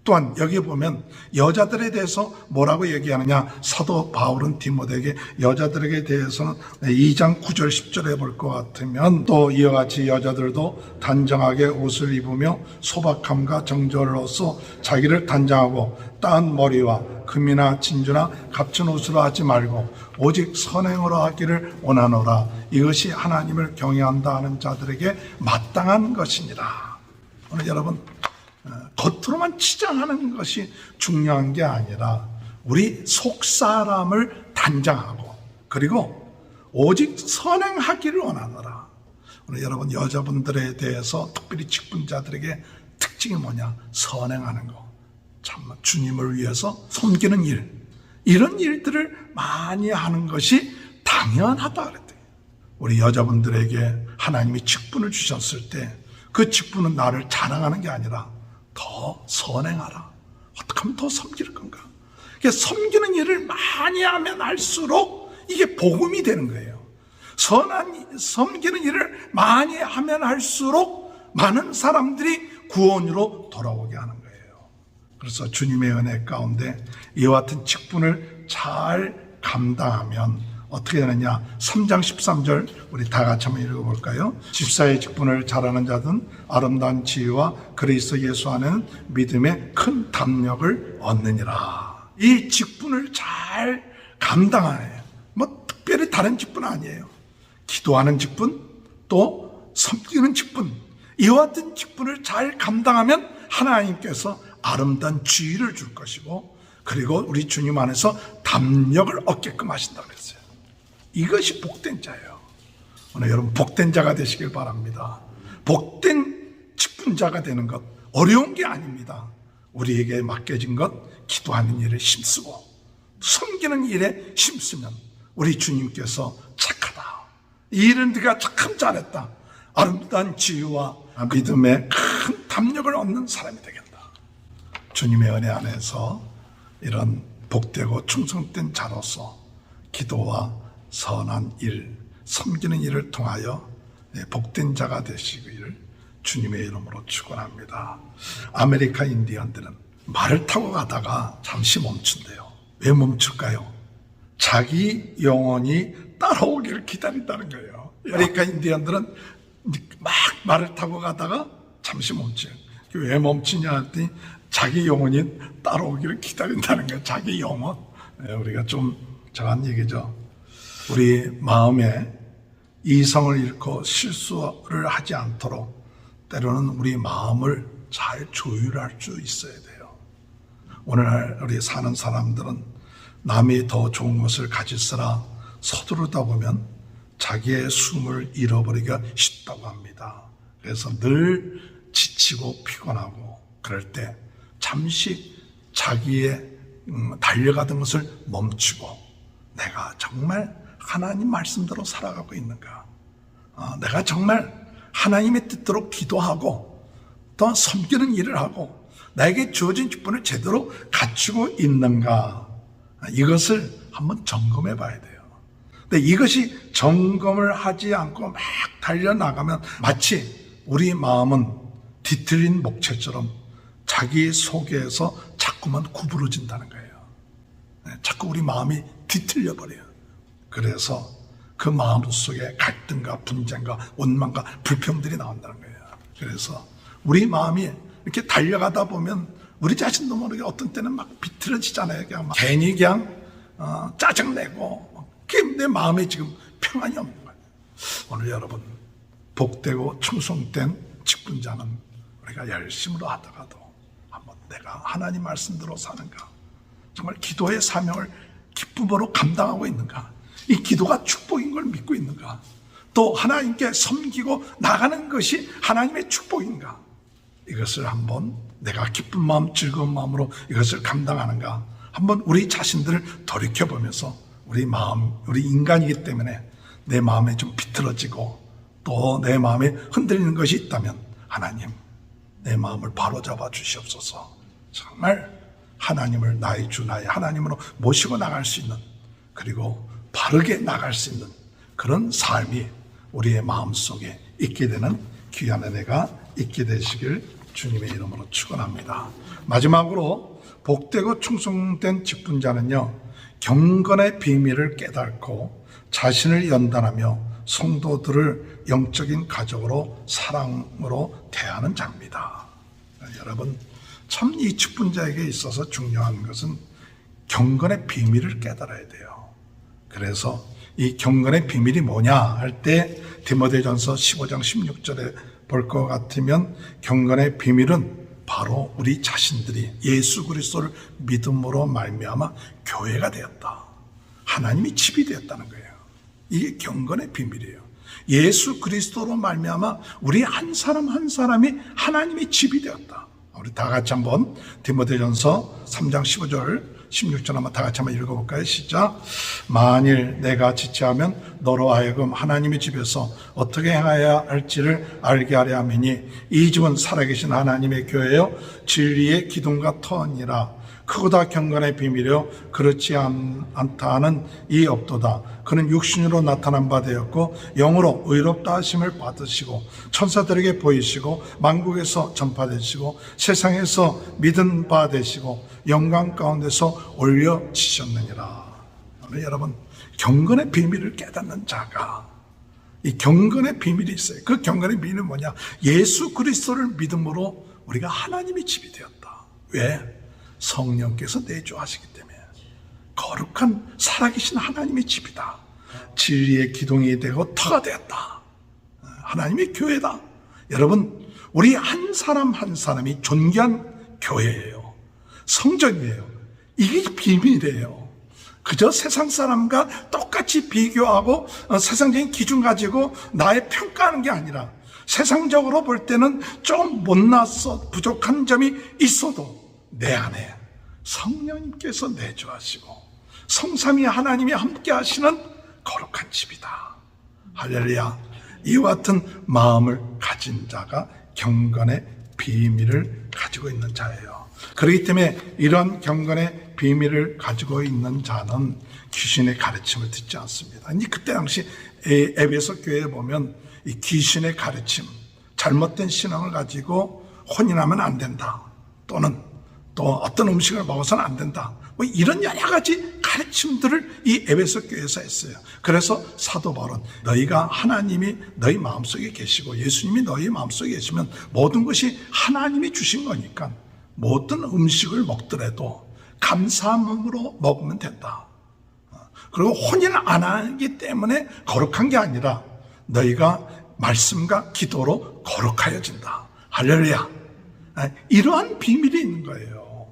[SPEAKER 1] 또한 여기 보면 여자들에 대해서 뭐라고 얘기하느냐, 사도 바울은 디모데에게 여자들에게 대해서는 2장 9절 10절에 볼 것 같으면, 또 이와 같이 여자들도 단정하게 옷을 입으며 소박함과 정절로서 자기를 단정하고 따은 머리와 금이나 진주나 값진 옷으로 하지 말고 오직 선행으로 하기를 원하노라. 이것이 하나님을 경외한다 하는 자들에게 마땅한 것이니라. 오늘 여러분 겉으로만 치장하는 것이 중요한 게 아니라 우리 속사람을 단장하고 그리고 오직 선행하기를 원하노라. 오늘 여러분 여자분들에 대해서 특별히 직분자들에게 특징이 뭐냐, 선행하는 거. 참 주님을 위해서 섬기는 일, 이런 일들을 많이 하는 것이 당연하다 그랬대요. 우리 여자분들에게 하나님이 직분을 주셨을 때 그 직분은 나를 자랑하는 게 아니라 더 선행하라. 어떻게 하면 더 섬길 건가? 섬기는 일을 많이 하면 할수록 이게 복음이 되는 거예요. 선한 섬기는 일을 많이 하면 할수록 많은 사람들이 구원으로 돌아오게 하는 거예요. 그래서 주님의 은혜 가운데 이와 같은 직분을 잘 감당하면 어떻게 되느냐, 3장 13절 우리 다 같이 한번 읽어볼까요? 집사의 직분을 잘하는 자든 아름다운 지혜와 그리스도 예수 안에는 믿음의 큰 담력을 얻느니라. 이 직분을 잘 감당하네요. 뭐 특별히 다른 직분 아니에요. 기도하는 직분, 또 섬기는 직분, 이와 같은 직분을 잘 감당하면 하나님께서 아름다운 지혜를 줄 것이고, 그리고 우리 주님 안에서 담력을 얻게끔 하신다고 그랬어요. 이것이 복된 자예요. 오늘 여러분 복된 자가 되시길 바랍니다. 복된 직분자가 되는 것 어려운 게 아닙니다. 우리에게 맡겨진 것, 기도하는 일에 힘쓰고 섬기는 일에 힘쓰면 우리 주님께서 착하다, 이 일은 네가 참 잘했다, 아름다운 지혜와 믿음의 큰 담력을 얻는 사람이 되겠다. 주님의 은혜 안에서 이런 복되고 충성된 자로서 기도와 선한 일, 섬기는 일을 통하여 복된 자가 되시기를 주님의 이름으로 축원합니다. 아메리카 인디언들은 말을 타고 가다가 잠시 멈춘대요. 왜 멈출까요? 자기 영혼이 따라오기를 기다린다는 거예요. 아메리카 인디언들은 막 말을 타고 가다가 잠시 멈춰요. 왜 멈추냐 했더니 자기 영혼이 따라오기를 기다린다는 거예요. 자기 영혼. 우리가 좀 정한 얘기죠. 우리 마음에 이성을 잃고 실수를 하지 않도록 때로는 우리 마음을 잘 조율할 수 있어야 돼요. 오늘날 우리 사는 사람들은 남이 더 좋은 것을 가질세라 서두르다 보면 자기의 숨을 잃어버리기가 쉽다고 합니다. 그래서 늘 지치고 피곤하고 그럴 때 잠시 자기의 달려가던 것을 멈추고 내가 정말 하나님 말씀대로 살아가고 있는가? 내가 정말 하나님의 뜻대로 기도하고 또 섬기는 일을 하고 나에게 주어진 직분을 제대로 갖추고 있는가? 이것을 한번 점검해 봐야 돼요. 근데 이것이 점검을 하지 않고 막 달려나가면 마치 우리 마음은 뒤틀린 목채처럼 자기 속에서 자꾸만 구부러진다는 거예요. 자꾸 우리 마음이 뒤틀려 버려요. 그래서 그 마음 속에 갈등과 분쟁과 원망과 불평들이 나온다는 거예요. 그래서 우리 마음이 이렇게 달려가다 보면 우리 자신도 모르게 어떤 때는 막 비틀어지잖아요. 그냥 막 괜히 그냥 짜증내고 내 마음에 지금 평안이 없는 거예요. 오늘 여러분 복되고 충성된 직분자는 우리가 열심으로 하다가도 한번 내가 하나님 말씀대로 사는가, 정말 기도의 사명을 기쁨으로 감당하고 있는가, 이 기도가 축복인 걸 믿고 있는가, 또 하나님께 섬기고 나가는 것이 하나님의 축복인가, 이것을 한번 내가 기쁜 마음 즐거운 마음으로 이것을 감당하는가 한번 우리 자신들을 돌이켜보면서 우리 마음, 우리 인간이기 때문에 내 마음에 좀 비틀어지고 또 내 마음에 흔들리는 것이 있다면 하나님 내 마음을 바로잡아 주시옵소서. 정말 하나님을 나의 주 나의 하나님으로 모시고 나갈 수 있는, 그리고 바르게 나갈 수 있는 그런 삶이 우리의 마음속에 있게 되는 귀한 은혜가 있게 되시길 주님의 이름으로 축원합니다. 마지막으로 복되고 충성된 직분자는요, 경건의 비밀을 깨닫고 자신을 연단하며 성도들을 영적인 가족으로 사랑으로 대하는 자입니다. 여러분 참 이 직분자에게 있어서 중요한 것은 경건의 비밀을 깨달아야 돼요. 그래서 이 경건의 비밀이 뭐냐 할 때 디모데전서 15장 16절에 볼 것 같으면 경건의 비밀은 바로 우리 자신들이 예수 그리스도를 믿음으로 말미암아 교회가 되었다, 하나님이 집이 되었다는 거예요. 이게 경건의 비밀이에요. 예수 그리스도로 말미암아 우리 한 사람 한 사람이 하나님의 집이 되었다. 우리 다 같이 한번 디모데전서 3장 15절 16절 한번 다 같이 한번 읽어볼까요? 시작. 만일 내가 지체하면 너로 하여금 하나님의 집에서 어떻게 행해야 할지를 알게 하려 함이니 이 집은 살아계신 하나님의 교회요 진리의 기둥과 터니라. 크고다 경건의 비밀이요 그렇지 않다 하는 이 없도다. 그는 육신으로 나타난 바 되었고 영으로 의롭다 하심을 받으시고 천사들에게 보이시고 만국에서 전파되시고 세상에서 믿은 바 되시고 영광 가운데서 올려지셨느니라. 여러분 경건의 비밀을 깨닫는 자가, 이 경건의 비밀이 있어요. 그 경건의 비밀은 뭐냐? 예수 그리스도를 믿음으로 우리가 하나님의 집이 되었다. 왜? 성령께서 내주하시기 때문에. 거룩한 살아계신 하나님의 집이다. 진리의 기둥이 되고 터가 되었다. 하나님의 교회다. 여러분 우리 한 사람 한 사람이 존귀한 교회예요. 성전이에요. 이게 비밀이에요. 그저 세상 사람과 똑같이 비교하고 세상적인 기준 가지고 나의 평가하는 게 아니라 세상적으로 볼 때는 좀 못났어 부족한 점이 있어도 내 안에 성령님께서 내주하시고 성삼위 하나님이 함께 하시는 거룩한 집이다. 할렐루야. 이와 같은 마음을 가진 자가 경건의 비밀을 가지고 있는 자예요. 그렇기 때문에 이런 경건의 비밀을 가지고 있는 자는 귀신의 가르침을 듣지 않습니다. 그때 당시 에베소 교회에 보면 이 귀신의 가르침, 잘못된 신앙을 가지고 혼인하면 안 된다, 또는 또 어떤 음식을 먹어서는 안 된다, 뭐 이런 여러 가지 가르침들을 이 에베소 교회에서 했어요. 그래서 사도 바울은 너희가 하나님이 너희 마음속에 계시고 예수님이 너희 마음속에 계시면 모든 것이 하나님이 주신 거니까 모든 음식을 먹더라도 감사함으로 먹으면 된다. 그리고 혼인 안 하기 때문에 거룩한 게 아니라 너희가 말씀과 기도로 거룩하여진다. 할렐루야. 이러한 비밀이 있는 거예요.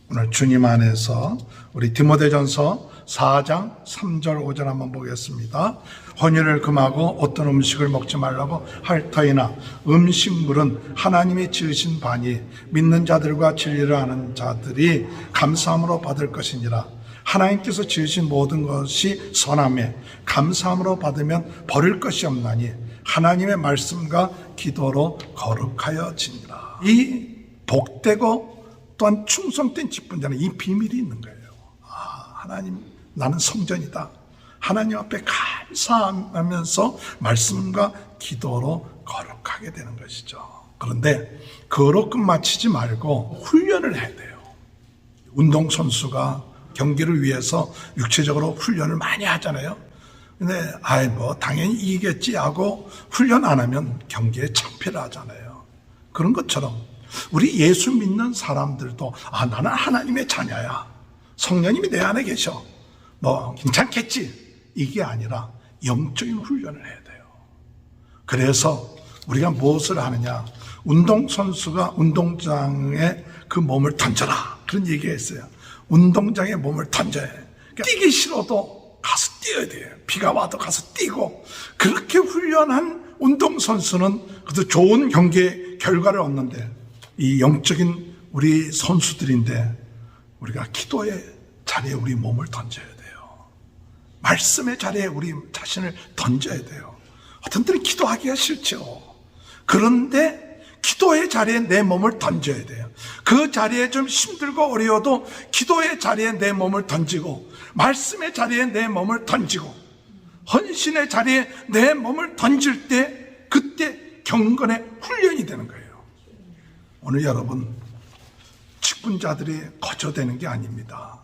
[SPEAKER 1] 오늘 주님 안에서 우리 디모데전서 4장 3절 5절 한번 보겠습니다. 혼인을 금하고 어떤 음식을 먹지 말라고 할 터이나 음식물은 하나님이 지으신 바니 믿는 자들과 진리를 아는 자들이 감사함으로 받을 것이니라. 하나님께서 지으신 모든 것이 선하며 감사함으로 받으면 버릴 것이 없나니 하나님의 말씀과 기도로 거룩하여지니라. 이 복되고 또한 충성된 직분자는 이 비밀이 있는 거예요. 하나님 나는 성전이다. 하나님 앞에 감사하면서 말씀과 기도로 거룩하게 되는 것이죠. 그런데 그로 끝마치지 말고 훈련을 해야 돼요. 운동선수가 경기를 위해서 육체적으로 훈련을 많이 하잖아요. 근데 당연히 이기겠지 하고 훈련 안 하면 경기에 참패를 하잖아요. 그런 것처럼 우리 예수 믿는 사람들도 나는 하나님의 자녀야, 성령님이 내 안에 계셔, 괜찮겠지, 이게 아니라 영적인 훈련을 해야 돼요. 그래서 우리가 무엇을 하느냐, 운동선수가 운동장에 그 몸을 던져라, 그런 얘기가 있어요. 운동장에 몸을 던져야 해요. 그러니까 뛰기 싫어도 가서 뛰어야 돼요. 비가 와도 가서 뛰고, 그렇게 훈련한 운동선수는 그래도 좋은 경기의 결과를 얻는데, 이 영적인 우리 선수들인데 우리가 기도의 자리에 우리 몸을 던져야 돼요. 말씀의 자리에 우리 자신을 던져야 돼요. 어떤 때는 기도하기가 싫죠. 그런데 기도의 자리에 내 몸을 던져야 돼요. 그 자리에 좀 힘들고 어려워도 기도의 자리에 내 몸을 던지고, 말씀의 자리에 내 몸을 던지고, 헌신의 자리에 내 몸을 던질 때, 그때 경건의 훈련이 되는 거예요. 오늘 여러분, 직분자들이 거저되는 게 아닙니다.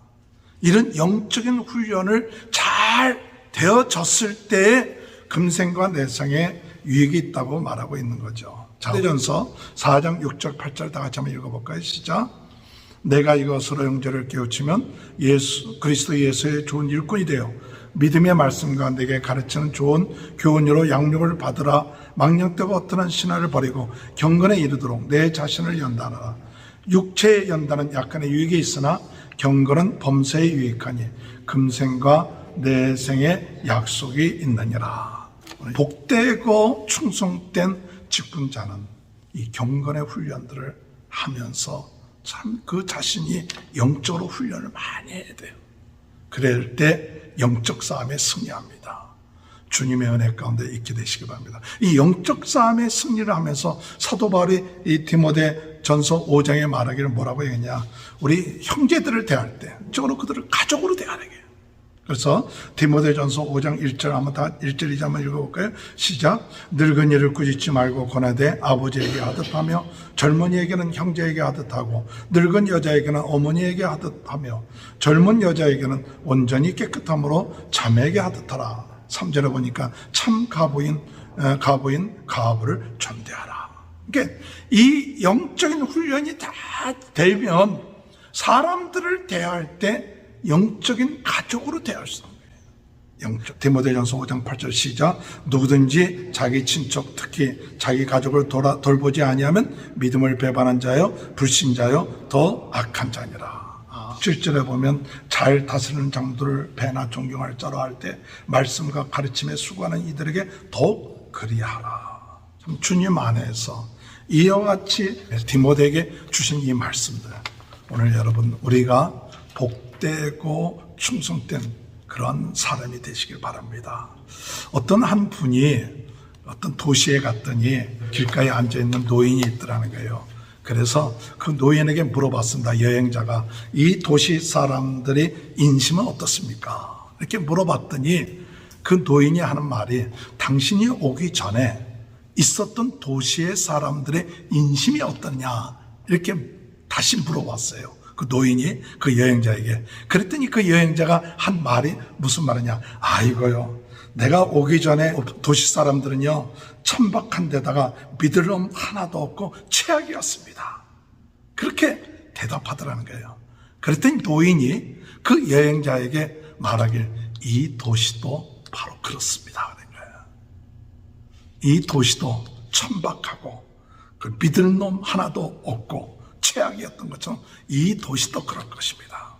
[SPEAKER 1] 이런 영적인 훈련을 잘 되어졌을 때에 금생과 내생에 유익이 있다고 말하고 있는 거죠. 사도전서 4장 6절 8절 다 같이 한번 읽어볼까요? 시작. 내가 이것으로 형제를 깨우치면 그리스도 예수의 좋은 일꾼이 되어 믿음의 말씀과 내게 가르치는 좋은 교훈으로 양육을 받으라. 망령되고 어떠한 신화를 버리고 경건에 이르도록 내 자신을 연단하라. 육체의 연단은 약간의 유익이 있으나 경건은 범사에 유익하니 금생과 내생의 약속이 있느니라. 복되고 충성된 직분자는 이 경건의 훈련들을 하면서 참 그 자신이 영적으로 훈련을 많이 해야 돼요. 그럴 때 영적 싸움에 승리합니다. 주님의 은혜 가운데 있게 되시기 바랍니다. 이 영적 싸움에 승리를 하면서 사도 바울이 이 디모데 전서 5장에 말하기를 뭐라고 했냐, 우리 형제들을 대할 때 적어도 그들을 가족으로 대하게 해요. 그래서 디모데 전서 5장 1절 한번 다 1절 2절 한번 읽어볼까요? 시작. 늙은이를 꾸짖지 말고 권하되 아버지에게 하듯 하며 젊은이에게는 형제에게 하듯 하고 늙은 여자에게는 어머니에게 하듯 하며 젊은 여자에게는 온전히 깨끗함으로 자매에게 하듯 하라. 3절에 보니까 참 가부인 가부를 존대하라. 그러니까 이 영적인 훈련이 다 되면 사람들을 대할 때 영적인 가족으로 대할 수 있는 거예요. 디모데전서 5장 8절 시작. 누구든지 자기 친척 특히 자기 가족을 돌보지 아니하면 믿음을 배반한 자여 불신자여 더 악한 자니라. 7절에 보면 잘 다스리는 장도를 배나 존경할 자로 할 때 말씀과 가르침에 수고하는 이들에게 더욱 그리하라. 주님 안에서 이와 같이 디모데에게 주신 이 말씀들, 오늘 여러분 우리가 복되고 충성된 그런 사람이 되시길 바랍니다. 어떤 한 분이 어떤 도시에 갔더니 길가에 앉아있는 노인이 있더라는 거예요. 그래서 그 노인에게 물어봤습니다. 여행자가 이 도시 사람들의 인심은 어떻습니까? 이렇게 물어봤더니 그 노인이 하는 말이 당신이 오기 전에 있었던 도시의 사람들의 인심이 어떠냐 이렇게 다시 물어봤어요. 그 노인이 그 여행자에게. 그랬더니 그 여행자가 한 말이 무슨 말이냐, 이거요, 내가 오기 전에 도시 사람들은요 천박한 데다가 믿을 놈 하나도 없고 최악이었습니다. 그렇게 대답하더라는 거예요. 그랬더니 노인이 그 여행자에게 말하길, 이 도시도 바로 그렇습니다 그런 거예요. 이 도시도 천박하고 그 믿을 놈 하나도 없고 최악이었던 것처럼 이 도시도 그럴 것입니다.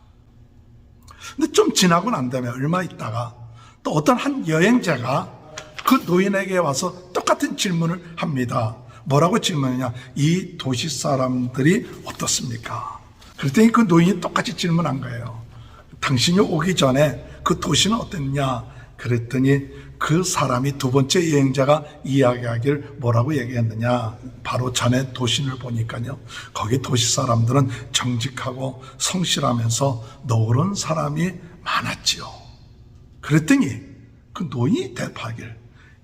[SPEAKER 1] 근데 좀 지나고 난 다음에 얼마 있다가 또 어떤 한 여행자가 그 노인에게 와서 똑같은 질문을 합니다. 뭐라고 질문하냐, 이 도시 사람들이 어떻습니까? 그랬더니 그 노인이 똑같이 질문한 거예요. 당신이 오기 전에 그 도시는 어땠냐? 그랬더니 그 사람이 두 번째 여행자가 이야기하길 뭐라고 얘기했느냐, 바로 전에 도시를 보니까요 거기 도시 사람들은 정직하고 성실하면서 노는 사람이 많았지요. 그랬더니 그 노인이 대파길,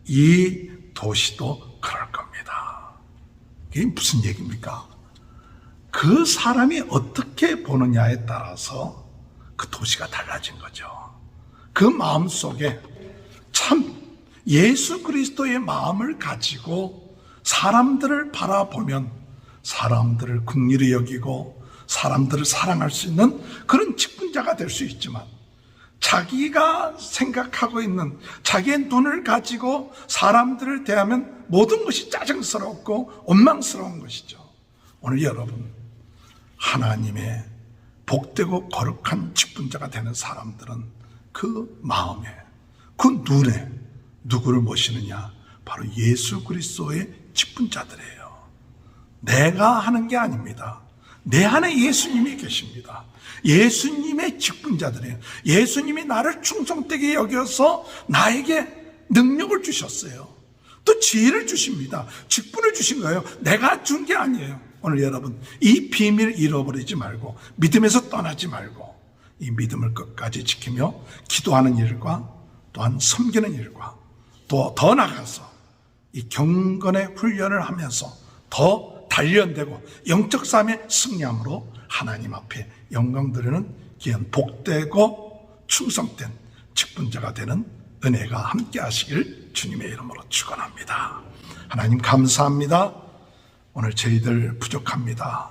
[SPEAKER 1] 이 도시도 그럴 겁니다. 이게 무슨 얘기입니까? 그 사람이 어떻게 보느냐에 따라서 그 도시가 달라진 거죠. 그 마음 속에 참 예수 그리스도의 마음을 가지고 사람들을 바라보면 사람들을 긍휼히 여기고 사람들을 사랑할 수 있는 그런 직분자가 될 수 있지만, 자기가 생각하고 있는 자기의 눈을 가지고 사람들을 대하면 모든 것이 짜증스럽고 원망스러운 것이죠. 오늘 여러분, 하나님의 복되고 거룩한 직분자가 되는 사람들은 그 마음에, 그 눈에 누구를 모시느냐? 바로 예수 그리스도의 직분자들이에요. 내가 하는 게 아닙니다. 내 안에 예수님이 계십니다. 예수님의 직분자들이에요. 예수님이 나를 충성되게 여겨서 나에게 능력을 주셨어요. 또 지혜를 주십니다. 직분을 주신 거예요. 내가 준 게 아니에요. 오늘 여러분, 이 비밀을 잃어버리지 말고, 믿음에서 떠나지 말고, 이 믿음을 끝까지 지키며 기도하는 일과 또한 섬기는 일과 또 더 나가서 이 경건의 훈련을 하면서 더 단련되고 영적 삶의 승리함으로 하나님 앞에 영광 드리는 귀한 복되고 충성된 직분자가 되는 은혜가 함께 하시길 주님의 이름으로 축원합니다. 하나님 감사합니다. 오늘 저희들 부족합니다.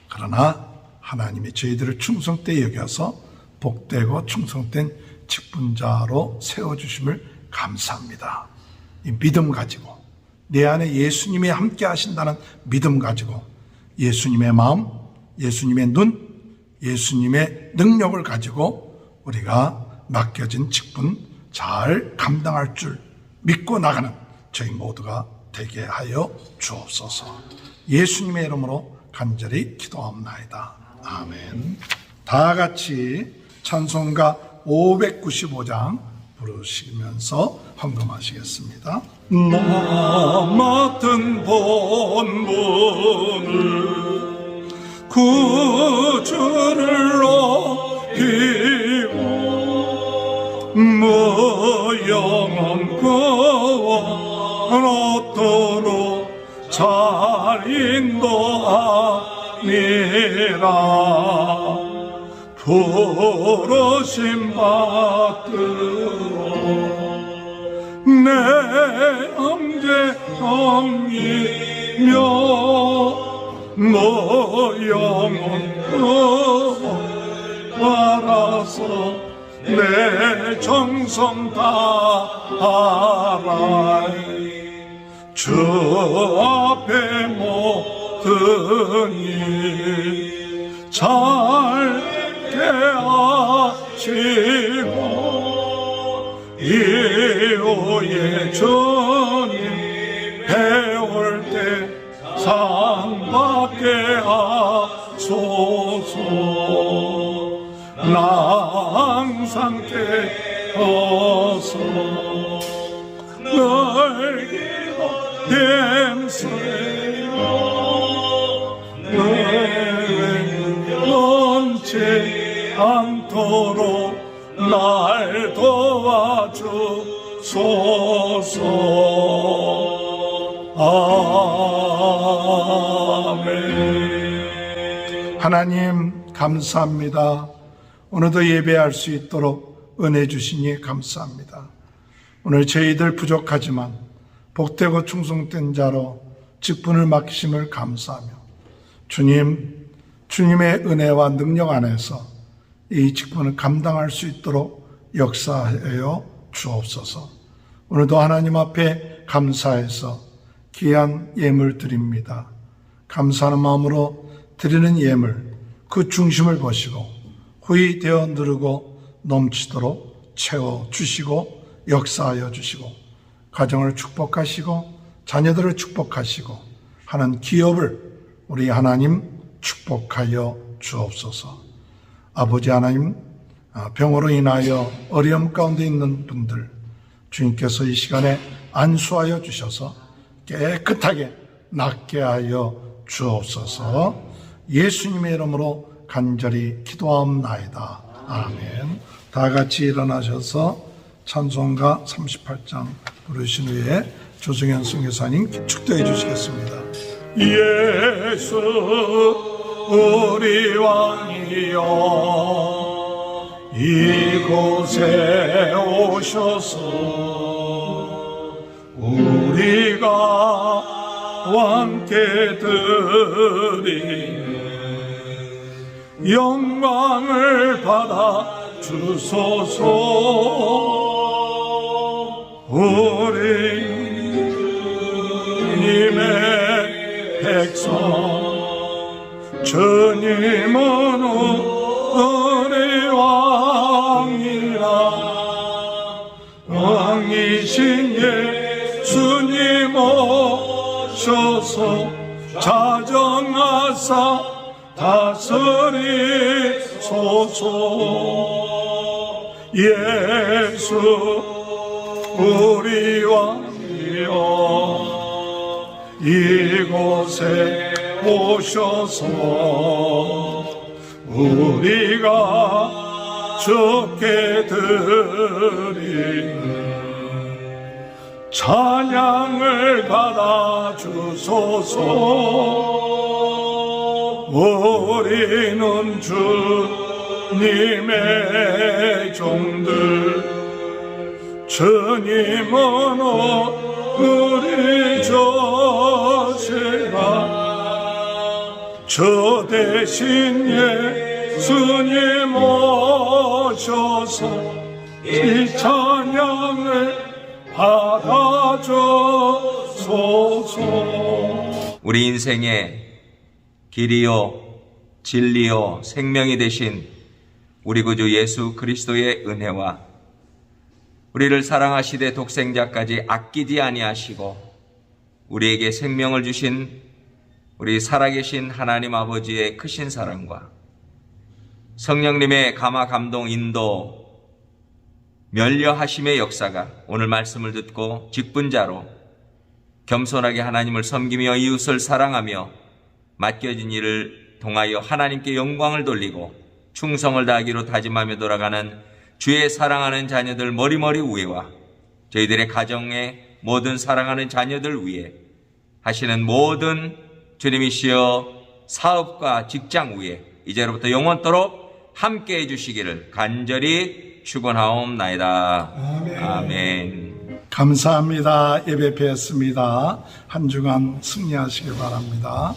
[SPEAKER 1] 그러나 하나님이 저희들을 충성되게 여겨서 복되고 충성된 직분자로 세워주심을 감사합니다. 이 믿음 가지고, 내 안에 예수님이 함께 하신다는 믿음 가지고 예수님의 마음, 예수님의 눈, 예수님의 능력을 가지고 우리가 맡겨진 직분 잘 감당할 줄 믿고 나가는 저희 모두가 되게 하여 주옵소서. 예수님의 이름으로 간절히 기도합나이다. 아멘. 다 같이 찬송가 595장 부르시면서 헌금하시겠습니다. 나 맡은 본분을 구주를 높이고 무영원 구원얻도록 잘 인도하니라. 부르심 받들어 내 형제 형이며 너 영원 구원받아서 내 정성 다하라이. 주 앞에 모든 일 잘게 하시고 이후에 주님 배울 때 상 받게 하소서. 나 항상 깨어서 널 댐세요. 넌지 않도록 날 도와주소서. 아멘. 하나님 감사합니다. 오늘도 예배할 수 있도록 은혜 주시니 감사합니다. 오늘 저희들 부족하지만 복되고 충성된 자로 직분을 맡기심을 감사하며 주님의 은혜와 능력 안에서 이 직분을 감당할 수 있도록 역사하여 주옵소서. 오늘도 하나님 앞에 감사해서 귀한 예물 드립니다. 감사하는 마음으로 드리는 예물, 그 중심을 보시고 후히 되어 누르고 넘치도록 채워주시고 역사하여 주시고 가정을 축복하시고 자녀들을 축복하시고 하는 기업을 우리 하나님 축복하여 주옵소서. 아버지 하나님, 병으로 인하여 어려움 가운데 있는 분들 주님께서 이 시간에 안수하여 주셔서 깨끗하게 낫게 하여 주옵소서. 예수님의 이름으로 간절히 기도하옵나이다. 아멘. 다 같이 일어나셔서 찬송가 38장 부르신 후에 조정현 선교사님 축도해 주시겠습니다. 예수 우리 왕이여 이곳에 오셔서 우리가 왕께 드리는 영광을 받아 주소서. 우리 주님의 백성 주님은 우리 왕이라. 왕이신 예수님 오셔서 자정하사 다스리소서. 예수 우리 왕이여 이곳에 오셔서 우리가 주께 드리는 찬양을 받아 주소서. 우리는 주님의 종들 주님은 우리 조시라. 주 대신 예수님 오셔서 이 찬양을 받아주소서.
[SPEAKER 2] 우리 인생의 길이요 진리요 생명이 되신 우리 구주 예수 그리스도의 은혜와 우리를 사랑하시되 독생자까지 아끼지 아니하시고 우리에게 생명을 주신 우리 살아계신 하나님 아버지의 크신 사랑과 성령님의 감화 감동 인도 멸려하심의 역사가 오늘 말씀을 듣고 직분자로 겸손하게 하나님을 섬기며 이웃을 사랑하며 맡겨진 일을 통하여 하나님께 영광을 돌리고 충성을 다하기로 다짐하며 돌아가는 주의 사랑하는 자녀들 머리머리 위에와 저희들의 가정의 모든 사랑하는 자녀들 위에 하시는 모든 주님이시여 사업과 직장 위에 이제로부터 영원토록 함께해 주시기를 간절히 축원하옵나이다. 아멘.
[SPEAKER 1] 감사합니다. 예배 뵙습니다. 한 주간 승리하시길 바랍니다.